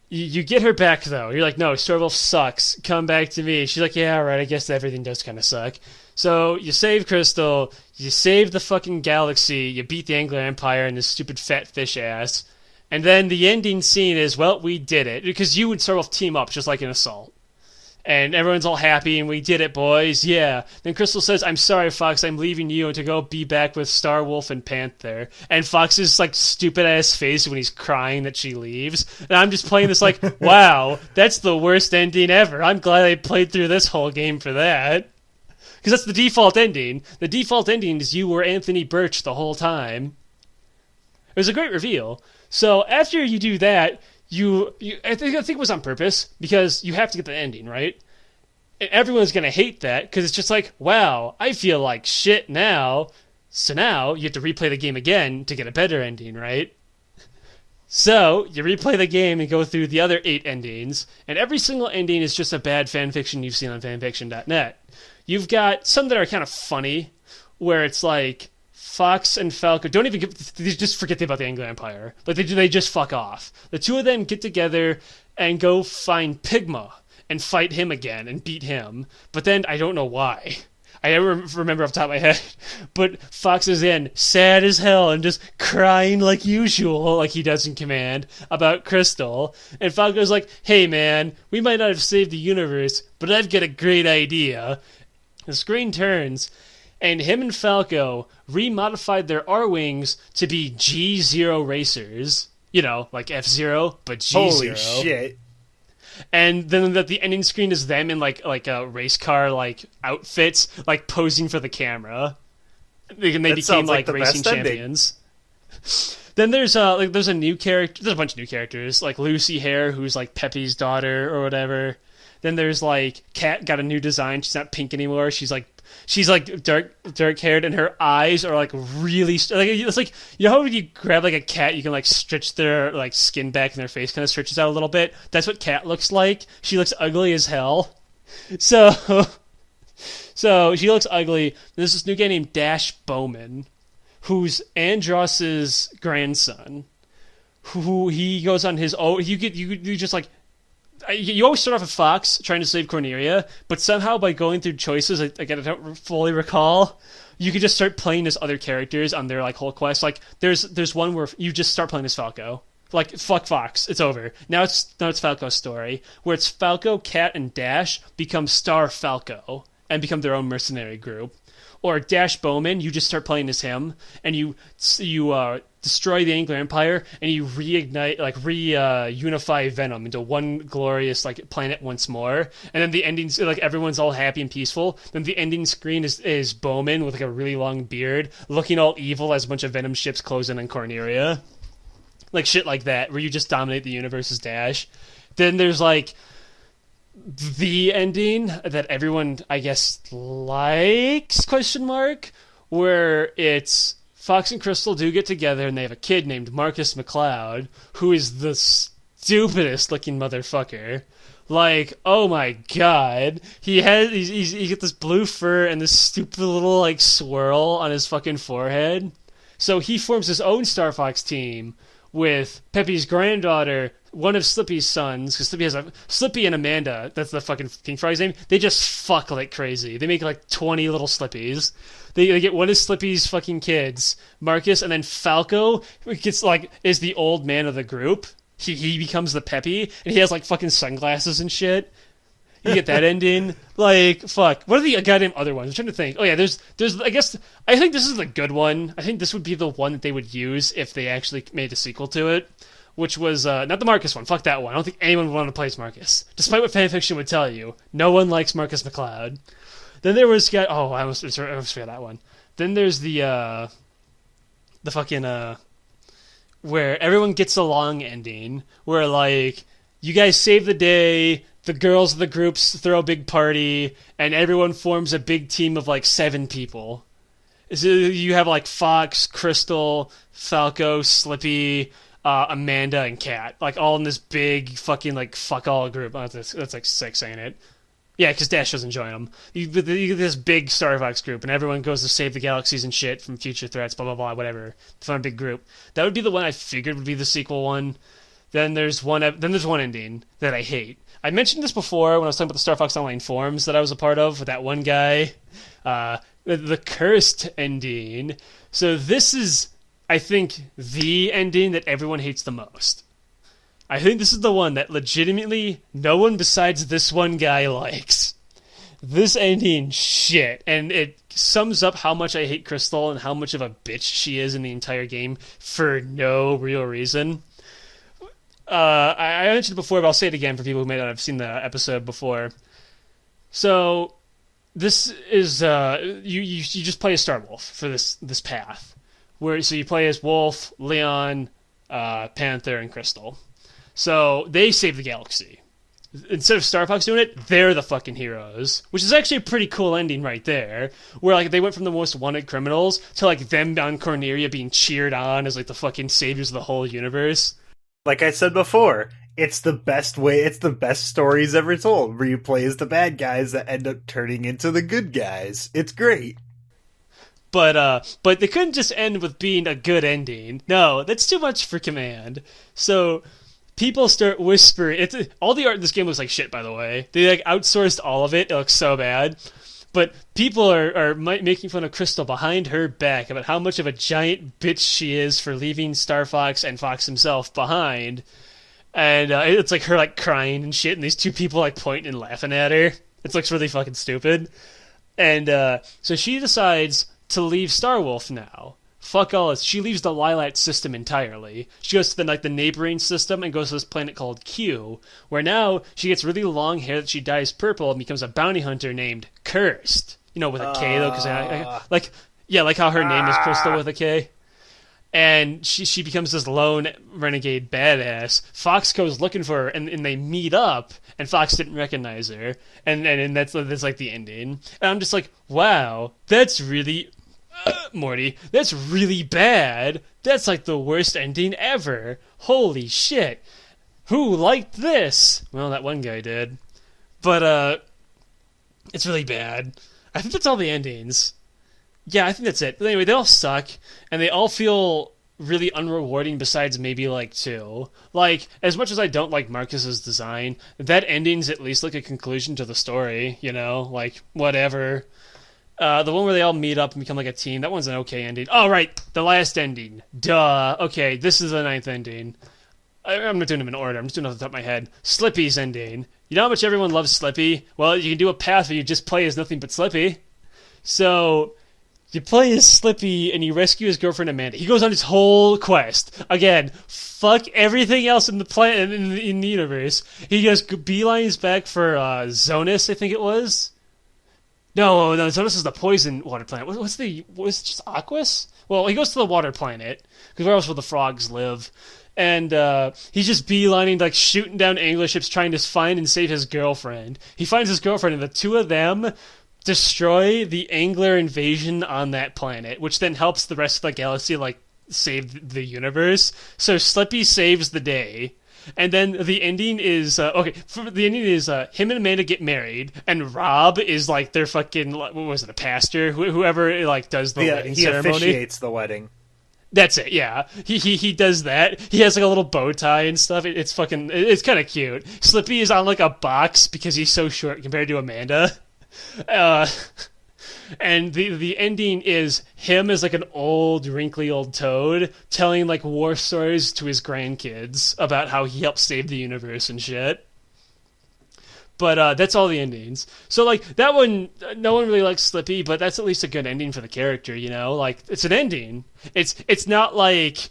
you get her back though. You're like, no, Starwolf sucks. Come back to me. She's like, yeah, right. I guess everything does kind of suck. So you save Crystal, you save the fucking galaxy, you beat the Angler Empire and this stupid fat fish ass, and then the ending scene is, well, we did it, because you and Starwolf team up just like an assault. And everyone's all happy, and we did it, boys, yeah. Then Crystal says, I'm sorry, Fox, I'm leaving you, and to go be back with Starwolf and Panther. And Fox's, like, stupid-ass face when he's crying that she leaves. And I'm just playing this like, wow, that's the worst ending ever. I'm glad I played through this whole game for that. Because that's the default ending. The default ending is you were Anthony Birch the whole time. It was a great reveal. So after you do that, I think it was on purpose, because you have to get the ending, right? And everyone's going to hate that, because it's just like, wow, I feel like shit now. So now you have to replay the game again to get a better ending, right? So you replay the game and go through the other 8 endings, and every single ending is just a bad fanfiction you've seen on fanfiction.net. You've got some that are kind of funny, where it's like, Fox and Falco just forget about the Angler Empire. Like they just fuck off. The 2 of them get together and go find Pigma and fight him again and beat him. But then I don't know why. I never remember off the top of my head. But Fox is in, sad as hell, and just crying like usual, like he does in Command, about Crystal. And Falco's like, hey man, we might not have saved the universe, but I've got a great idea. The screen turns, and him and Falco remodified their R-Wings to be G-Zero racers. You know, like F-Zero, but G-Zero.
Holy shit.
And then the ending screen is them in like a race car like outfits, like posing for the camera. They became like racing champions. Then there's a new character. There's a bunch of new characters, like Lucy Hare, who's like Pepe's daughter or whatever. Then there's like Kat got a new design. She's not pink anymore. She's like dark haired, and her eyes are like really like, it's like, you know how when you grab like a cat, you can like stretch their like skin back and their face kind of stretches out a little bit. That's what Kat looks like. She looks ugly as hell. So she looks ugly. There's this new guy named Dash Bowman, who's Andross's grandson. Who he goes on his own. You just like you always start off with Fox trying to save Cornelia, but somehow by going through choices, again, I don't fully recall, you can just start playing as other characters on their like whole quest. Like there's one where you just start playing as Falco. Like fuck Fox, it's over. Now it's Falco's story, where it's Falco, Cat, and Dash become Star Falco and become their own mercenary group. Or Dash Bowman, you just start playing as him, and you destroy the Angler Empire, and you reignite, like unify Venom into one glorious like planet once more. And then the ending's like everyone's all happy and peaceful. Then the ending screen is Bowman with like a really long beard, looking all evil as a bunch of Venom ships close in on Cornelia, like shit like that, where you just dominate the universe as Dash. Then there's like the ending that everyone, I guess, likes, question mark, where it's Fox and Crystal do get together and they have a kid named Marcus McCloud, who is the stupidest looking motherfucker. Like, oh my god. He got this blue fur and this stupid little like swirl on his fucking forehead. So he forms his own Starfox team with Peppy's granddaughter, one of Slippy's sons, because Slippy and Amanda, that's the fucking King Frog's name, they just fuck like crazy. They make like 20 little Slippies. They get one of Slippy's fucking kids, Marcus, and then Falco gets like is the old man of the group. He becomes the Peppy, and he has like fucking sunglasses and shit. You get that ending. Like, fuck. What are the goddamn other ones? I'm trying to think. Oh yeah, there's I guess I think this is the good one. I think this would be the one that they would use if they actually made a sequel to it. Which was not the Marcus one. Fuck that one. I don't think anyone would want to play as Marcus. Despite what fanfiction would tell you, no one likes Marcus McCloud. Then there was I almost forgot that one. Then there's the fucking where everyone gets along ending, where like you guys save the day, the girls of the groups throw a big party, and everyone forms a big team of like 7 people. So you have like Fox, Crystal, Falco, Slippy, Amanda, and Kat, like all in this big fucking like fuck all group. Oh, that's like sick saying it. Yeah, because Dash doesn't join them. You get this big Starfox group, and everyone goes to save the galaxies and shit from future threats, blah, blah, blah, whatever. Fun big group. That would be the one I figured would be the sequel one. Then there's one ending that I hate. I mentioned this before when I was talking about the Star Fox Online forums that I was a part of with that one guy. The cursed ending. So this is, I think, the ending that everyone hates the most. I think this is the one that legitimately no one besides this one guy likes. This ending shit, and it sums up how much I hate Crystal and how much of a bitch she is in the entire game for no real reason. I mentioned it before, but I'll say it again for people who may not have seen the episode before. So this is you just play as Starwolf for this path, so you play as Wolf, Leon, Panther, and Crystal. So they save the galaxy. Instead of Star Fox doing it, they're the fucking heroes, which is actually a pretty cool ending right there, where like they went from the most wanted criminals to like them on Cornelia being cheered on as like the fucking saviors of the whole universe.
Like I said before, it's the best way, it's the best stories ever told, where you play as the bad guys that end up turning into the good guys. It's great.
But they couldn't just end with being a good ending. No, that's too much for Command. So people start whispering. All the art in this game looks like shit, by the way. They like outsourced all of it. It looks so bad. But people are making fun of Crystal behind her back about how much of a giant bitch she is for leaving Star Fox and Fox himself behind. And it's like her like crying and shit, and these two people like pointing and laughing at her. It looks really fucking stupid. And so she decides to leave Starwolf now. Fuck all this. She leaves the Lilat system entirely. She goes to the neighboring system and goes to this planet called Q, where now she gets really long hair that she dyes purple and becomes a bounty hunter named Cursed. You know, with a K though, because like how her name is Crystal with a K. And she becomes this lone renegade badass. Fox goes looking for her, and they meet up, and Fox didn't recognize her, and that's like the ending. And I'm just like, wow, that's really Morty, that's really bad. That's like the worst ending ever. Holy shit. Who liked this? Well, that one guy did. But, it's really bad. I think that's all the endings. Yeah, I think that's it. But anyway, they all suck, and they all feel really unrewarding besides maybe like two. Like, as much as I don't like Marcus's design, that ending's at least like a conclusion to the story, you know? Like, whatever. The one where they all meet up and become like a team, that one's an okay ending. Oh, right, the last ending. Duh. Okay, this is the ninth ending. I'm not doing them in order. I'm just doing it off the top of my head. Slippy's ending. You know how much everyone loves Slippy? Well, you can do a path where you just play as nothing but Slippy. So, you play as Slippy and you rescue his girlfriend Amanda. He goes on his whole quest. Again, fuck everything else in the planet in the universe. He just beelines back for Zonus, I think it was. No, Zonus is the poison water planet. Was it just Aquas? Well, he goes to the water planet because where else will the frogs live? And he's just beelining, like, shooting down angler ships trying to find and save his girlfriend. He finds his girlfriend, and the two of them destroy the angler invasion on that planet, which then helps the rest of the galaxy, like, save the universe. So Slippy saves the day. And then the ending is him and Amanda get married, and Rob is like their fucking, what was it, a pastor, whoever like does the wedding ceremony.
He officiates the wedding.
That's it, yeah. He does that. He has like a little bow tie and stuff. It's kind of cute. Slippy is on like a box because he's so short compared to Amanda. And the ending is him as like an old, wrinkly old toad telling like war stories to his grandkids about how he helped save the universe and shit. But that's all the endings. So like that one, no one really likes Slippy, but that's at least a good ending for the character, you know? Like it's an ending. It's not like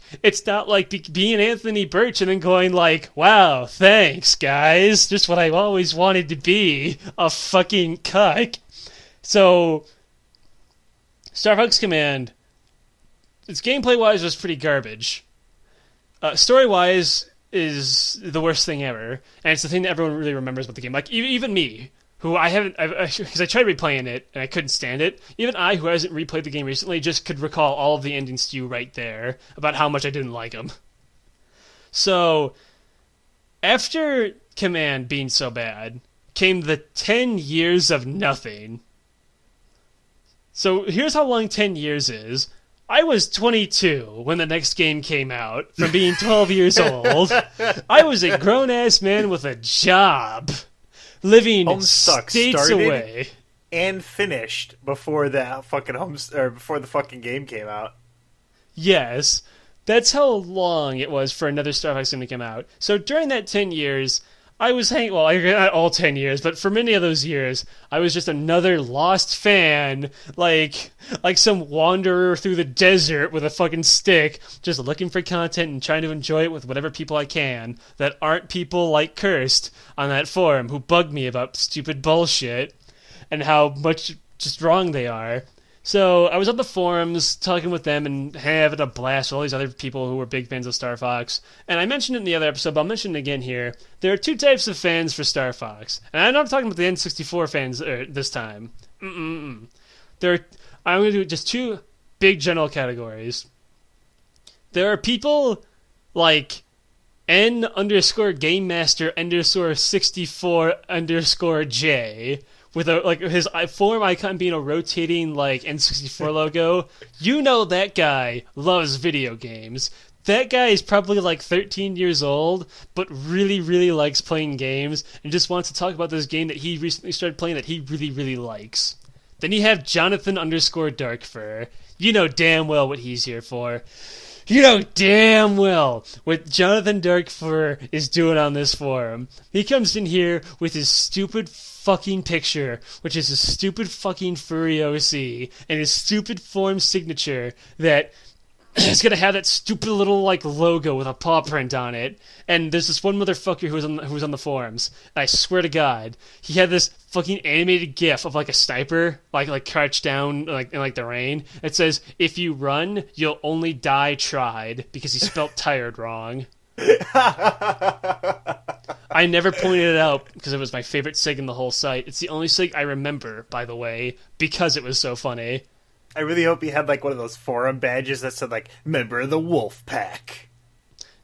being Anthony Birch and then going like, wow, thanks guys, just what I've always wanted to be, a fucking cuck. So Starfox Command, its gameplay wise was pretty garbage. Story wise is the worst thing ever, and it's the thing that everyone really remembers about the game. Like even me, who because I tried replaying it and I couldn't stand it. Even I, who hasn't replayed the game recently, just could recall all of the endings to you right there about how much I didn't like them. So after Command being so bad, came the 10 years of nothing. So here's how long 10 years is. I was 22 when the next game came out, from being 12 years old. I was a grown-ass man with a job, living
Homestuck
states away.
And finished before the fucking game came out.
Yes, that's how long it was for another Star Fox game to come out. So during that 10 years, I was not all 10 years, but for many of those years, I was just another lost fan, like some wanderer through the desert with a fucking stick, just looking for content and trying to enjoy it with whatever people I can that aren't people like Cursed on that forum who bug me about stupid bullshit and how much just wrong they are. So I was on the forums talking with them and having a blast with all these other people who were big fans of Star Fox. And I mentioned it in the other episode, but I'll mention it again here. There are two types of fans for Star Fox. And I'm not talking about the N64 fans this time. I'm going to do just two big general categories. There are people like N_GameMaster_64_J with his forum icon being a rotating like N64 logo. You know that guy loves video games. That guy is probably like 13 years old, but really, really likes playing games and just wants to talk about this game that he recently started playing that he really, really likes. Then you have Jonathan_Darkfur. You know damn well what he's here for. You know damn well what Jonathan Darkfur is doing on this forum. He comes in here with his stupid fucking picture, which is his stupid fucking furry OC, and his stupid form signature that is gonna have that stupid little like logo with a paw print on it. And there's this one motherfucker who was on the forums. And I swear to God, he had this fucking animated GIF of like a sniper, like crouched down like in like the rain. It says, "If you run, you'll only die tried," because he spelt tired wrong. I never pointed it out because it was my favorite sig in the whole site. It's the only sig I remember, by the way, because it was so funny.
I really hope he had like one of those forum badges that said like "Member of the Wolf Pack."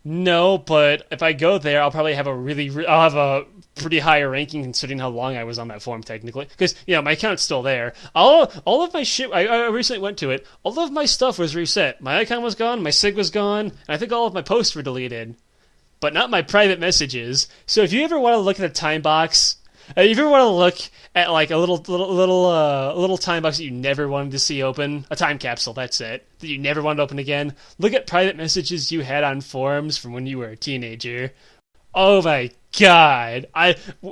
No, but if I go there, I'll probably have I'll have a pretty high ranking considering how long I was on that forum technically. Because my account's still there. All of my shit, I recently went to it. All of my stuff was reset. My icon was gone, my sig was gone, and I think all of my posts were deleted, but not my private messages. So if you ever want to look at a time box, if you ever want to look at like a little time box that you never wanted to see open, a time capsule, that's it, that you never wanted to open again, look at private messages you had on forums from when you were a teenager. Oh my god.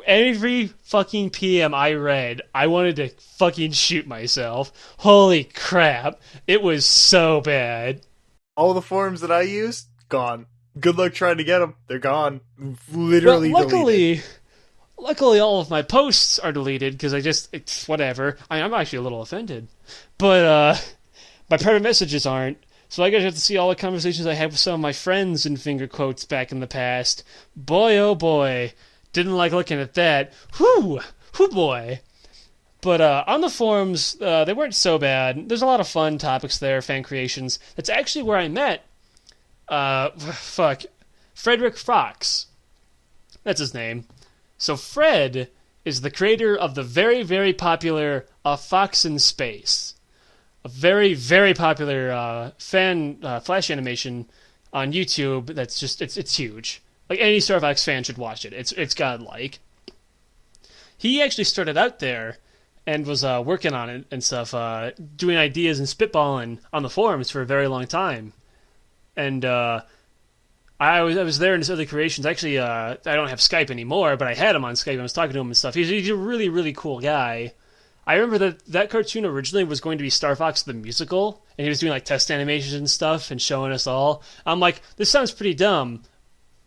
Every fucking PM I read, I wanted to fucking shoot myself. Holy crap. It was so bad.
All the forums that I used, gone. Good luck trying to get them. They're gone. Literally
well,
deleted.
Luckily, all of my posts are deleted because it's whatever. I'm actually a little offended. But my private messages aren't. So I guess I have to see all the conversations I had with some of my friends in finger quotes back in the past. Boy, oh boy. Didn't like looking at that. Whew boy. But on the forums, they weren't so bad. There's a lot of fun topics there, fan creations. That's actually where I met, Frederick Fox. That's his name. So Fred is the creator of the very, very popular A Fox in Space. A very, very popular fan flash animation on YouTube that's just, it's huge. Like, any Starfox fan should watch it. It's godlike. He actually started out there and was working on it and stuff, doing ideas and spitballing on the forums for a very long time. And I was there in his other creations. Actually, I don't have Skype anymore, but I had him on Skype. I was talking to him and stuff. He's a really, really cool guy. I remember that cartoon originally was going to be Star Fox the Musical, and he was doing like test animations and stuff and showing us all. I'm like, this sounds pretty dumb,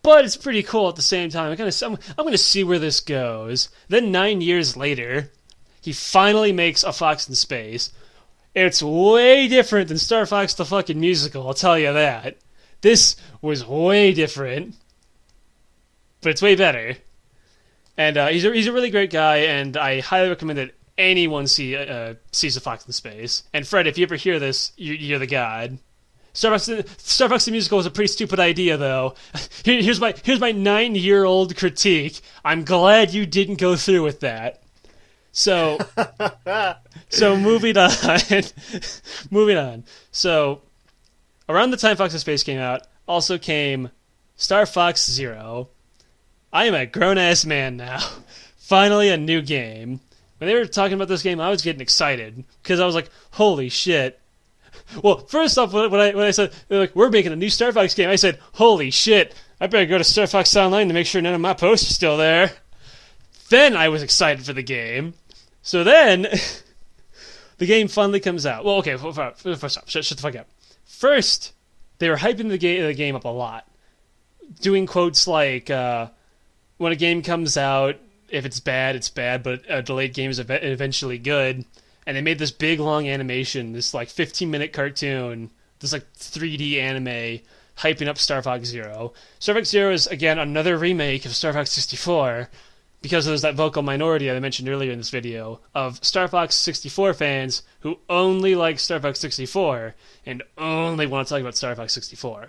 but it's pretty cool at the same time. I'm going to see where this goes. Then 9 years later, he finally makes A Fox in Space. It's way different than Star Fox the fucking Musical, I'll tell you that. This was way different, but it's way better. And he's a really great guy, and I highly recommend that anyone sees A Fox in Space. And Fred, if you ever hear this, you're the god. Star Fox the Musical was a pretty stupid idea, though. Here's my 9-year-old critique. I'm glad you didn't go through with that. So moving on. So around the time Fox in Space came out, also came Starfox Zero. I am a grown-ass man now. Finally a new game. When they were talking about this game, I was getting excited, because I was like, holy shit. Well, first off, when I said, they're like, we're making a new Star Fox game, I said, holy shit, I better go to Star Fox Online to make sure none of my posts are still there. Then I was excited for the game. So then, the game finally comes out. Well, okay, first off, shut the fuck up. First, they were hyping the game up a lot, doing quotes like, when a game comes out, if it's bad, but a delayed game is eventually good. And they made this big, long animation, this like 15-minute cartoon, this like 3D anime, hyping up Starfox Zero. Starfox Zero is, again, another remake of Star Fox 64, because there's that vocal minority I mentioned earlier in this video of Star Fox 64 fans who only like Star Fox 64 and only want to talk about Star Fox 64.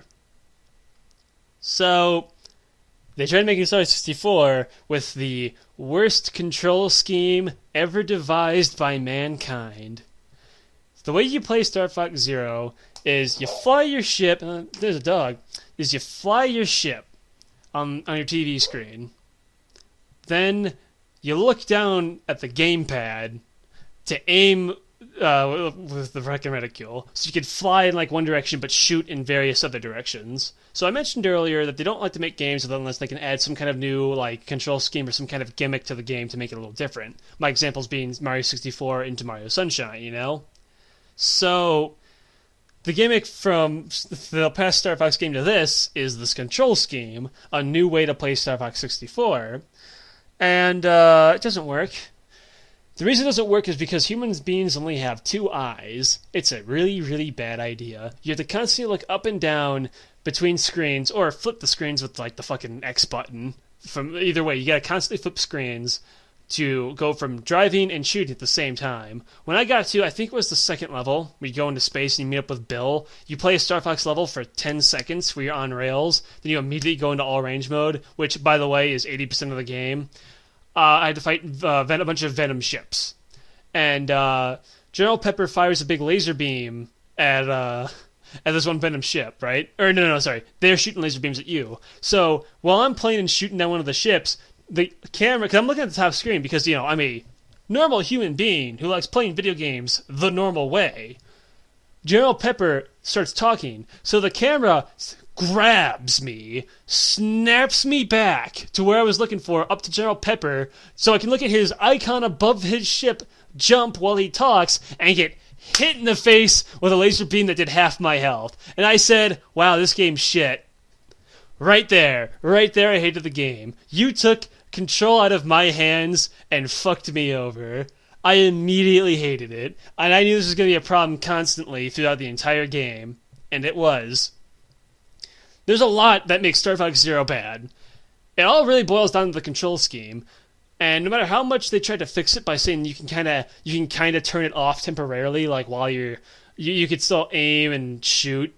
So they tried making Star Fox 64 with the worst control scheme ever devised by mankind. The way you play Star Fox Zero is you fly your ship, there's a dog, is you fly your ship on your TV screen. Then you look down at the gamepad to aim with the fucking reticule, so you could fly in like one direction but shoot in various other directions. So I mentioned earlier that they don't like to make games unless they can add some kind of new like control scheme or some kind of gimmick to the game to make it a little different. My examples being Mario 64 into Mario Sunshine, you know? So the gimmick from the past Star Fox game to this is this control scheme, a new way to play Star Fox 64. And it doesn't work. The reason it doesn't work is because human beings only have 2 eyes. It's a really, really bad idea. You have to constantly look up and down between screens, or flip the screens with like the fucking X button. From either way, you gotta constantly flip screens to go from driving and shooting at the same time. When I got to, I think it was the second level, where you go into space and you meet up with Bill, you play a Star Fox level for 10 seconds where you're on rails, then you immediately go into all range mode, which, by the way, is 80% of the game. I had to fight a bunch of Venom ships. And General Pepper fires a big laser beam at this one Venom ship, right? Or no, sorry. They're shooting laser beams at you. So while I'm playing and shooting down one of the ships, the camera, because I'm looking at the top screen because, I'm a normal human being who likes playing video games the normal way. General Pepper starts talking. So the camera grabs me, snaps me back to where I was looking for, up to General Pepper, so I can look at his icon above his ship, jump while he talks, and get hit in the face with a laser beam that did half my health. And I said, wow, this game's shit. Right there, I hated the game. You took control out of my hands and fucked me over. I immediately hated it, and I knew this was going to be a problem constantly throughout the entire game, and it was. There's a lot that makes Starfox Zero bad. It all really boils down to the control scheme, and no matter how much they try to fix it by saying you can kind of turn it off temporarily, like while you could still aim and shoot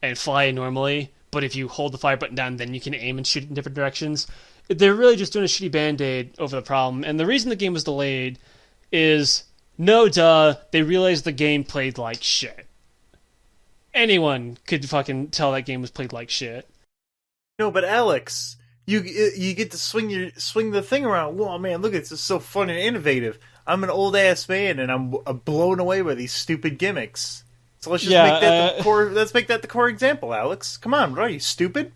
and fly normally, but if you hold the fire button down, then you can aim and shoot in different directions. They're really just doing a shitty band-aid over the problem, and the reason the game was delayed is, no duh, they realized the game played like shit. Anyone could fucking tell that game was played like shit.
No, but Alex, you get to swing the thing around. Whoa, man, look, it's just so fun and innovative. I'm an old ass man, and I'm blown away by these stupid gimmicks. So let's just make that the core. Let's make that the core example, Alex. Come on, what are you, stupid?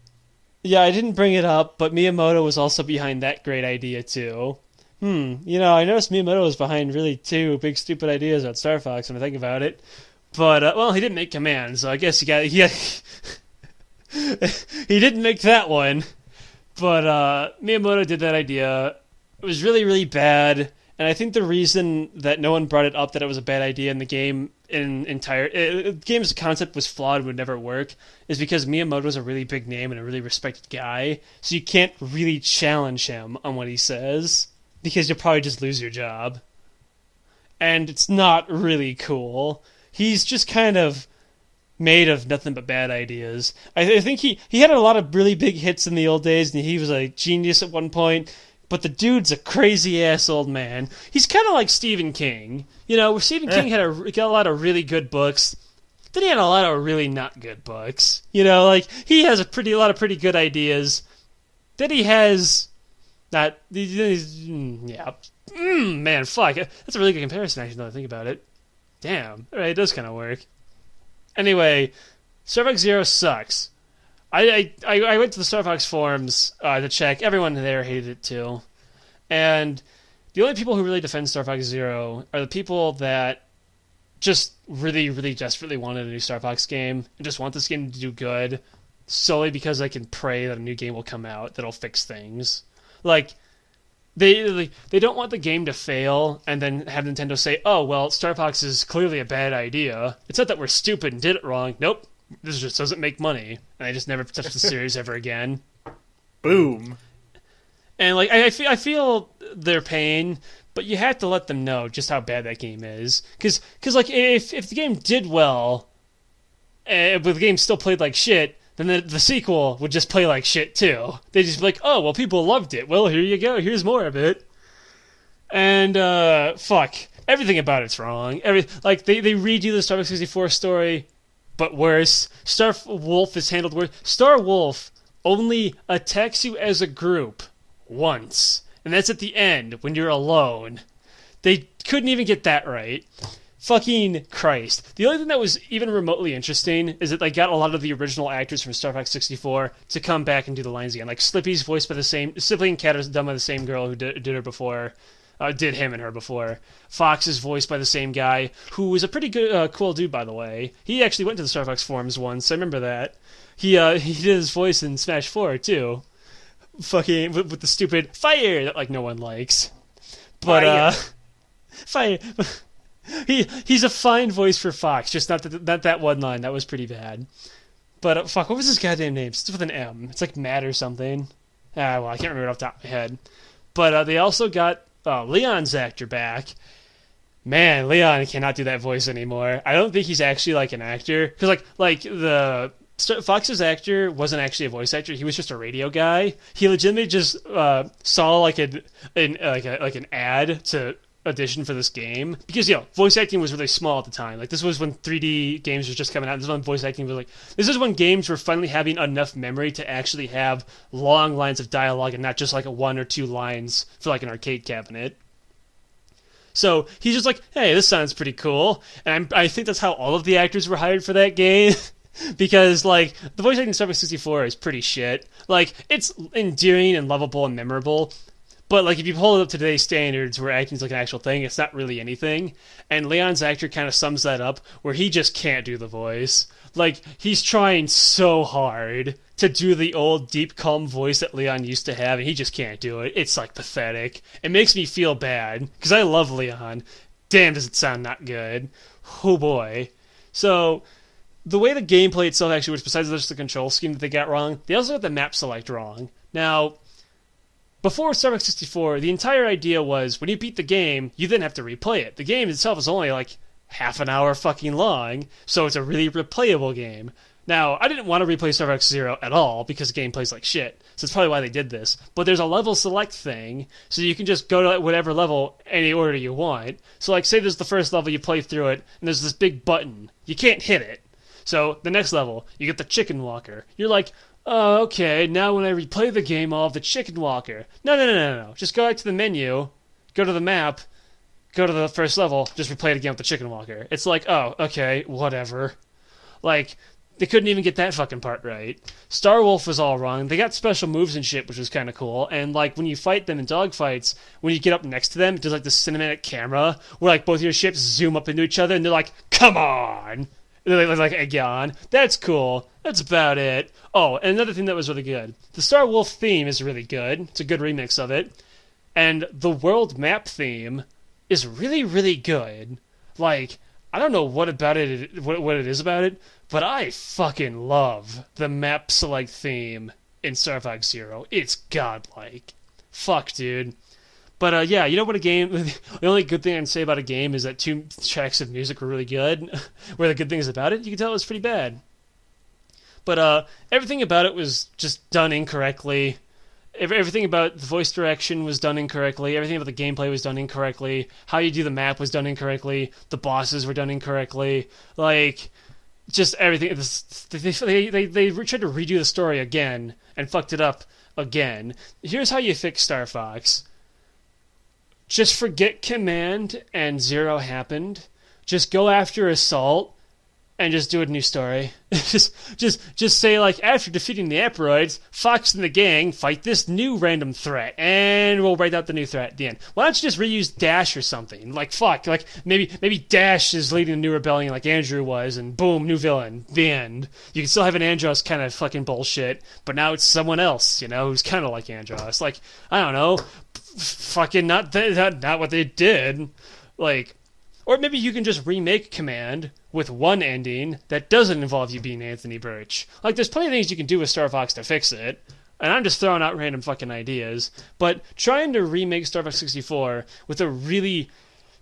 Yeah, I didn't bring it up, but Miyamoto was also behind that great idea too. I noticed Miyamoto was behind really two big stupid ideas about Star Fox when I think about it. But, he didn't make Command, so I guess he didn't make that one. But Miyamoto did that idea. It was really, really bad, and I think the reason that no one brought it up that it was a bad idea in the game the game's concept was flawed and would never work is because Miyamoto's a really big name and a really respected guy, so you can't really challenge him on what he says, because you'll probably just lose your job. And it's not really cool. He's just kind of made of nothing but bad ideas. I think he had a lot of really big hits in the old days, and he was a genius at one point, but the dude's a crazy-ass old man. He's kind of like Stephen King. Where Stephen King got a lot of really good books, then he had a lot of really not good books. He has a lot of pretty good ideas. Then he has... man, fuck. That's a really good comparison, actually, now that I think about it. Damn. Alright, it does kind of work. Anyway, Starfox Zero sucks. I went to the Starfox forums to check. Everyone there hated it too. And the only people who really defend Starfox Zero are the people that just really, really desperately wanted a new Starfox game and just want this game to do good solely because they can pray that a new game will come out that'll fix things. They don't want the game to fail and then have Nintendo say, oh, well, Star Fox is clearly a bad idea. It's not that we're stupid and did it wrong. Nope. This just doesn't make money. And I just never touched the series ever again.
Boom.
And, I feel their pain, but you have to let them know just how bad that game is. Because if the game did well, but the game still played like shit, then the sequel would just play like shit too. They'd just be like, oh, well, people loved it. Well, here you go. Here's more of it. And, fuck. Everything about it's wrong. They redo the Star Fox 64 story, but worse. Star Wolf is handled worse. Star Wolf only attacks you as a group once. And that's at the end, when you're alone. They couldn't even get that right. Fucking Christ. The only thing that was even remotely interesting is that they got a lot of the original actors from Star Fox 64 to come back and do the lines again. Like Slippy's voiced by the same... Slippy and Cat is done by the same girl who did her before. Did him and her before. Fox is voiced by the same guy, who was a pretty good, cool dude, by the way. He actually went to the Star Fox forums once. I remember that. He did his voice in Smash 4, too. Fucking... With the stupid fire that, no one likes. But, fire... He's a fine voice for Fox, just not that one line. That was pretty bad. But, fuck, what was his goddamn name? It's with an M. It's like Matt or something. I can't remember it off the top of my head. But they also got Leon's actor back. Man, Leon cannot do that voice anymore. I don't think he's actually like an actor because like the Fox's actor wasn't actually a voice actor. He was just a radio guy. He legitimately just saw like an ad to audition for this game because voice acting was really small at the time. Like this was when 3D games was just coming out. This is when voice acting was like. This is when games were finally having enough memory to actually have long lines of dialogue and not just like a one or two lines for like an arcade cabinet. So he's just like, hey, this sounds pretty cool. And I think that's how all of the actors were hired for that game. Because, like, the voice acting in Starfox 64 is pretty shit. Like, it's endearing and lovable and memorable. But, like, if you pull it up to today's standards where acting's like an actual thing, it's not really anything. And Leon's actor kind of sums that up, where he just can't do the voice. Like, he's trying so hard to do the old, deep, calm voice that Leon used to have, and he just can't do it. It's, like, pathetic. It makes me feel bad, because I love Leon. Damn, does it sound not good. Oh, boy. So, the way the gameplay itself actually works, besides just the control scheme that they got wrong, they also got the map select wrong. Now, before Starfox 64, the entire idea was when you beat the game, you then have to replay it. The game itself is only like half an hour fucking long, so it's a really replayable game. Now, I didn't want to replay Starfox Zero at all because the game plays like shit, so that's probably why they did this. But there's a level select thing, so you can just go to whatever level any order you want. So, like, say there's the first level, you play through it, and there's this big button. You can't hit it. So, the next level, you get the chicken walker. You're like, oh, okay, now when I replay the game, I'll have the chicken walker. No. Just go back to the menu, go to the map, go to the first level, just replay it again with the chicken walker. It's like, oh, okay, whatever. Like, they couldn't even get that fucking part right. Starwolf was all wrong. They got special moves and shit, which was kind of cool. And, like, when you fight them in dogfights, when you get up next to them, it does, like, this cinematic camera where, like, both your ships zoom up into each other, and they're like, come on! And they're like egg on. That's cool. That's about it. Oh, and another thing that was really good. The Starwolf theme is really good. It's a good remix of it. And the world map theme is really, really good. Like, I don't know what about it, what it is about it, but I fucking love the map select theme in Starfox Zero. It's godlike. Fuck, dude. But, yeah, you know what a game... The only good thing I can say about a game is that 2 tracks of music were really good. Where the good things about it, you can tell it was pretty bad. But everything about it was just done incorrectly. Everything about the voice direction was done incorrectly. Everything about the gameplay was done incorrectly. How you do the map was done incorrectly. The bosses were done incorrectly. Like, just everything... They tried to redo the story again and fucked it up again. Here's how you fix Starfox. Just forget Command and Zero happened. Just go after Assault and just do a new story. just say, like, after defeating the Aperoids, Fox and the gang fight this new random threat, and we'll write out the new threat at the end. Why don't you just reuse Dash or something? Like, fuck, like, maybe Dash is leading a new rebellion like Andrew was, and boom, new villain, the end. You can still have an Andros kind of fucking bullshit, but now it's someone else, who's kind of like Andros. Like, I don't know, fucking not what they did. Like, or maybe you can just remake Command with one ending that doesn't involve you being Anthony Birch. Like, there's plenty of things you can do with Starfox to fix it, and I'm just throwing out random fucking ideas, but trying to remake Starfox 64 with a really,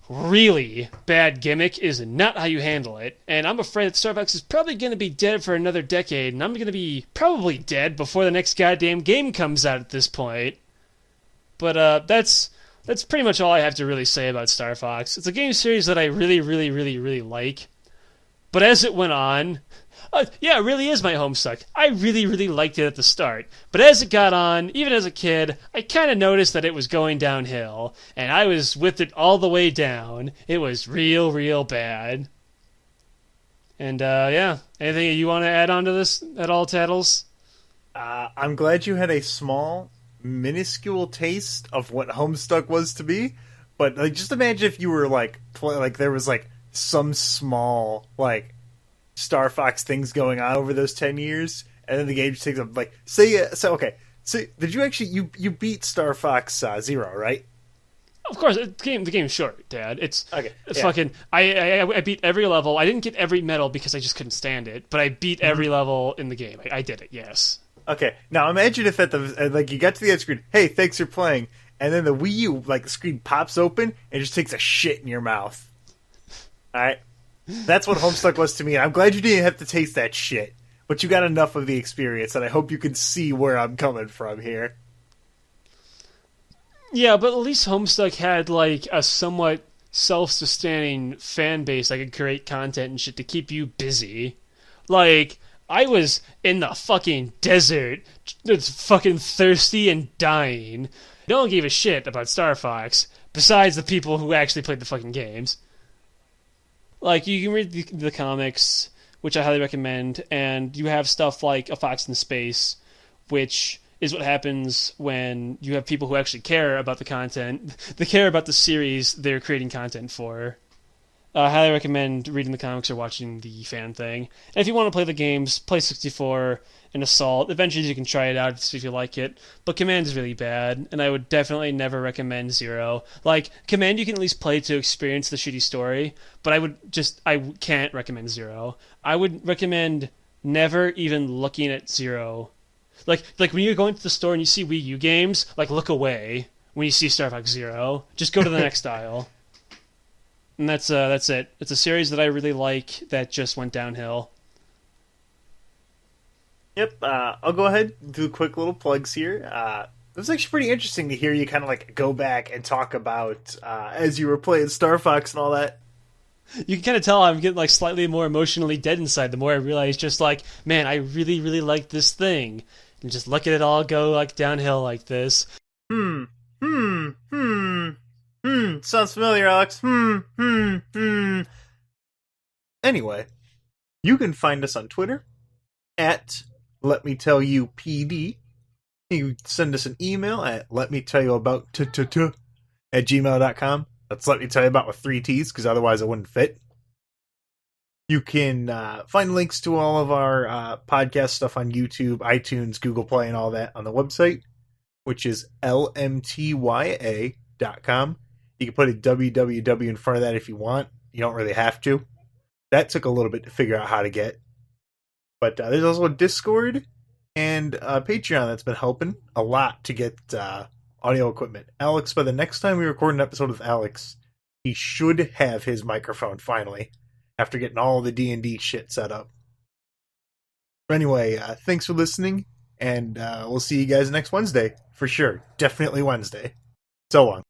really bad gimmick is not how you handle it, and I'm afraid that Starfox is probably going to be dead for another decade, and I'm going to be probably dead before the next goddamn game comes out at this point. But that's pretty much all I have to really say about Starfox. It's a game series that I really, really, really, really like. But as it went on, yeah, it really is my Homestuck. I really, really liked it at the start. But as it got on, even as a kid, I kind of noticed that it was going downhill. And I was with it all the way down. It was real, real bad. And, yeah, anything you want to add on to this at all, Tattles?
I'm glad you had a small, minuscule taste of what Homestuck was to be. But, like, just imagine if you were, like, there was, like, some small, like, Starfox things going on over those 10 years, and then the game just takes up, like, so did you actually, you beat Starfox Zero, right?
Of course, the game's short, Dad. It's
okay.
Fucking. I beat every level. I didn't get every medal because I just couldn't stand it, but I beat every level in the game. I did it, yes.
Okay, now imagine if at the, like, you got to the end screen, hey, thanks for playing, and then the Wii U, like, the screen pops open and just takes a shit in your mouth. Alright? That's what Homestuck was to me, and I'm glad you didn't have to taste that shit. But you got enough of the experience, and I hope you can see where I'm coming from here.
Yeah, but at least Homestuck had like a somewhat self-sustaining fan base that could create content and shit to keep you busy. Like, I was in the fucking desert, it's fucking thirsty and dying. No one gave a shit about Starfox, besides the people who actually played the fucking games. Like, you can read the comics, which I highly recommend, and you have stuff like A Fox in Space, which is what happens when you have people who actually care about the content. They care about the series they're creating content for. I highly recommend reading the comics or watching the fan thing. And if you want to play the games, play 64 and Assault. Eventually you can try it out to see if you like it. But Command is really bad, and I would definitely never recommend Zero. Like, Command you can at least play to experience the shitty story, but I can't recommend Zero. I would recommend never even looking at Zero. Like when you're going to the store and you see Wii U games, like, look away when you see Starfox Zero. Just go to the next aisle. And that's it. It's a series that I really like that just went downhill.
Yep, I'll go ahead and do quick little plugs here. It was actually pretty interesting to hear you kind of like go back and talk about as you were playing Star Fox and all that.
You can kind of tell I'm getting like slightly more emotionally dead inside the more I realize just like, man, I really, really like this thing. And just look at it all go like downhill like this.
Sounds familiar, Alex. Anyway, you can find us on Twitter at Let Me Tell You PD. You can send us an email at letmetellyyouabout@gmail.com. That's Let Me Tell You About with 3 T's, because otherwise it wouldn't fit. You can find links to all of our podcast stuff on YouTube, iTunes, Google Play, and all that on the website, which is lmtya.com. You can put a www in front of that if you want. You don't really have to. That took a little bit to figure out how to get. But there's also a Discord and a Patreon that's been helping a lot to get audio equipment. Alex, by the next time we record an episode with Alex, he should have his microphone finally, after getting all the D&D shit set up. Anyway, thanks for listening, and we'll see you guys next Wednesday. For sure. Definitely Wednesday. So long.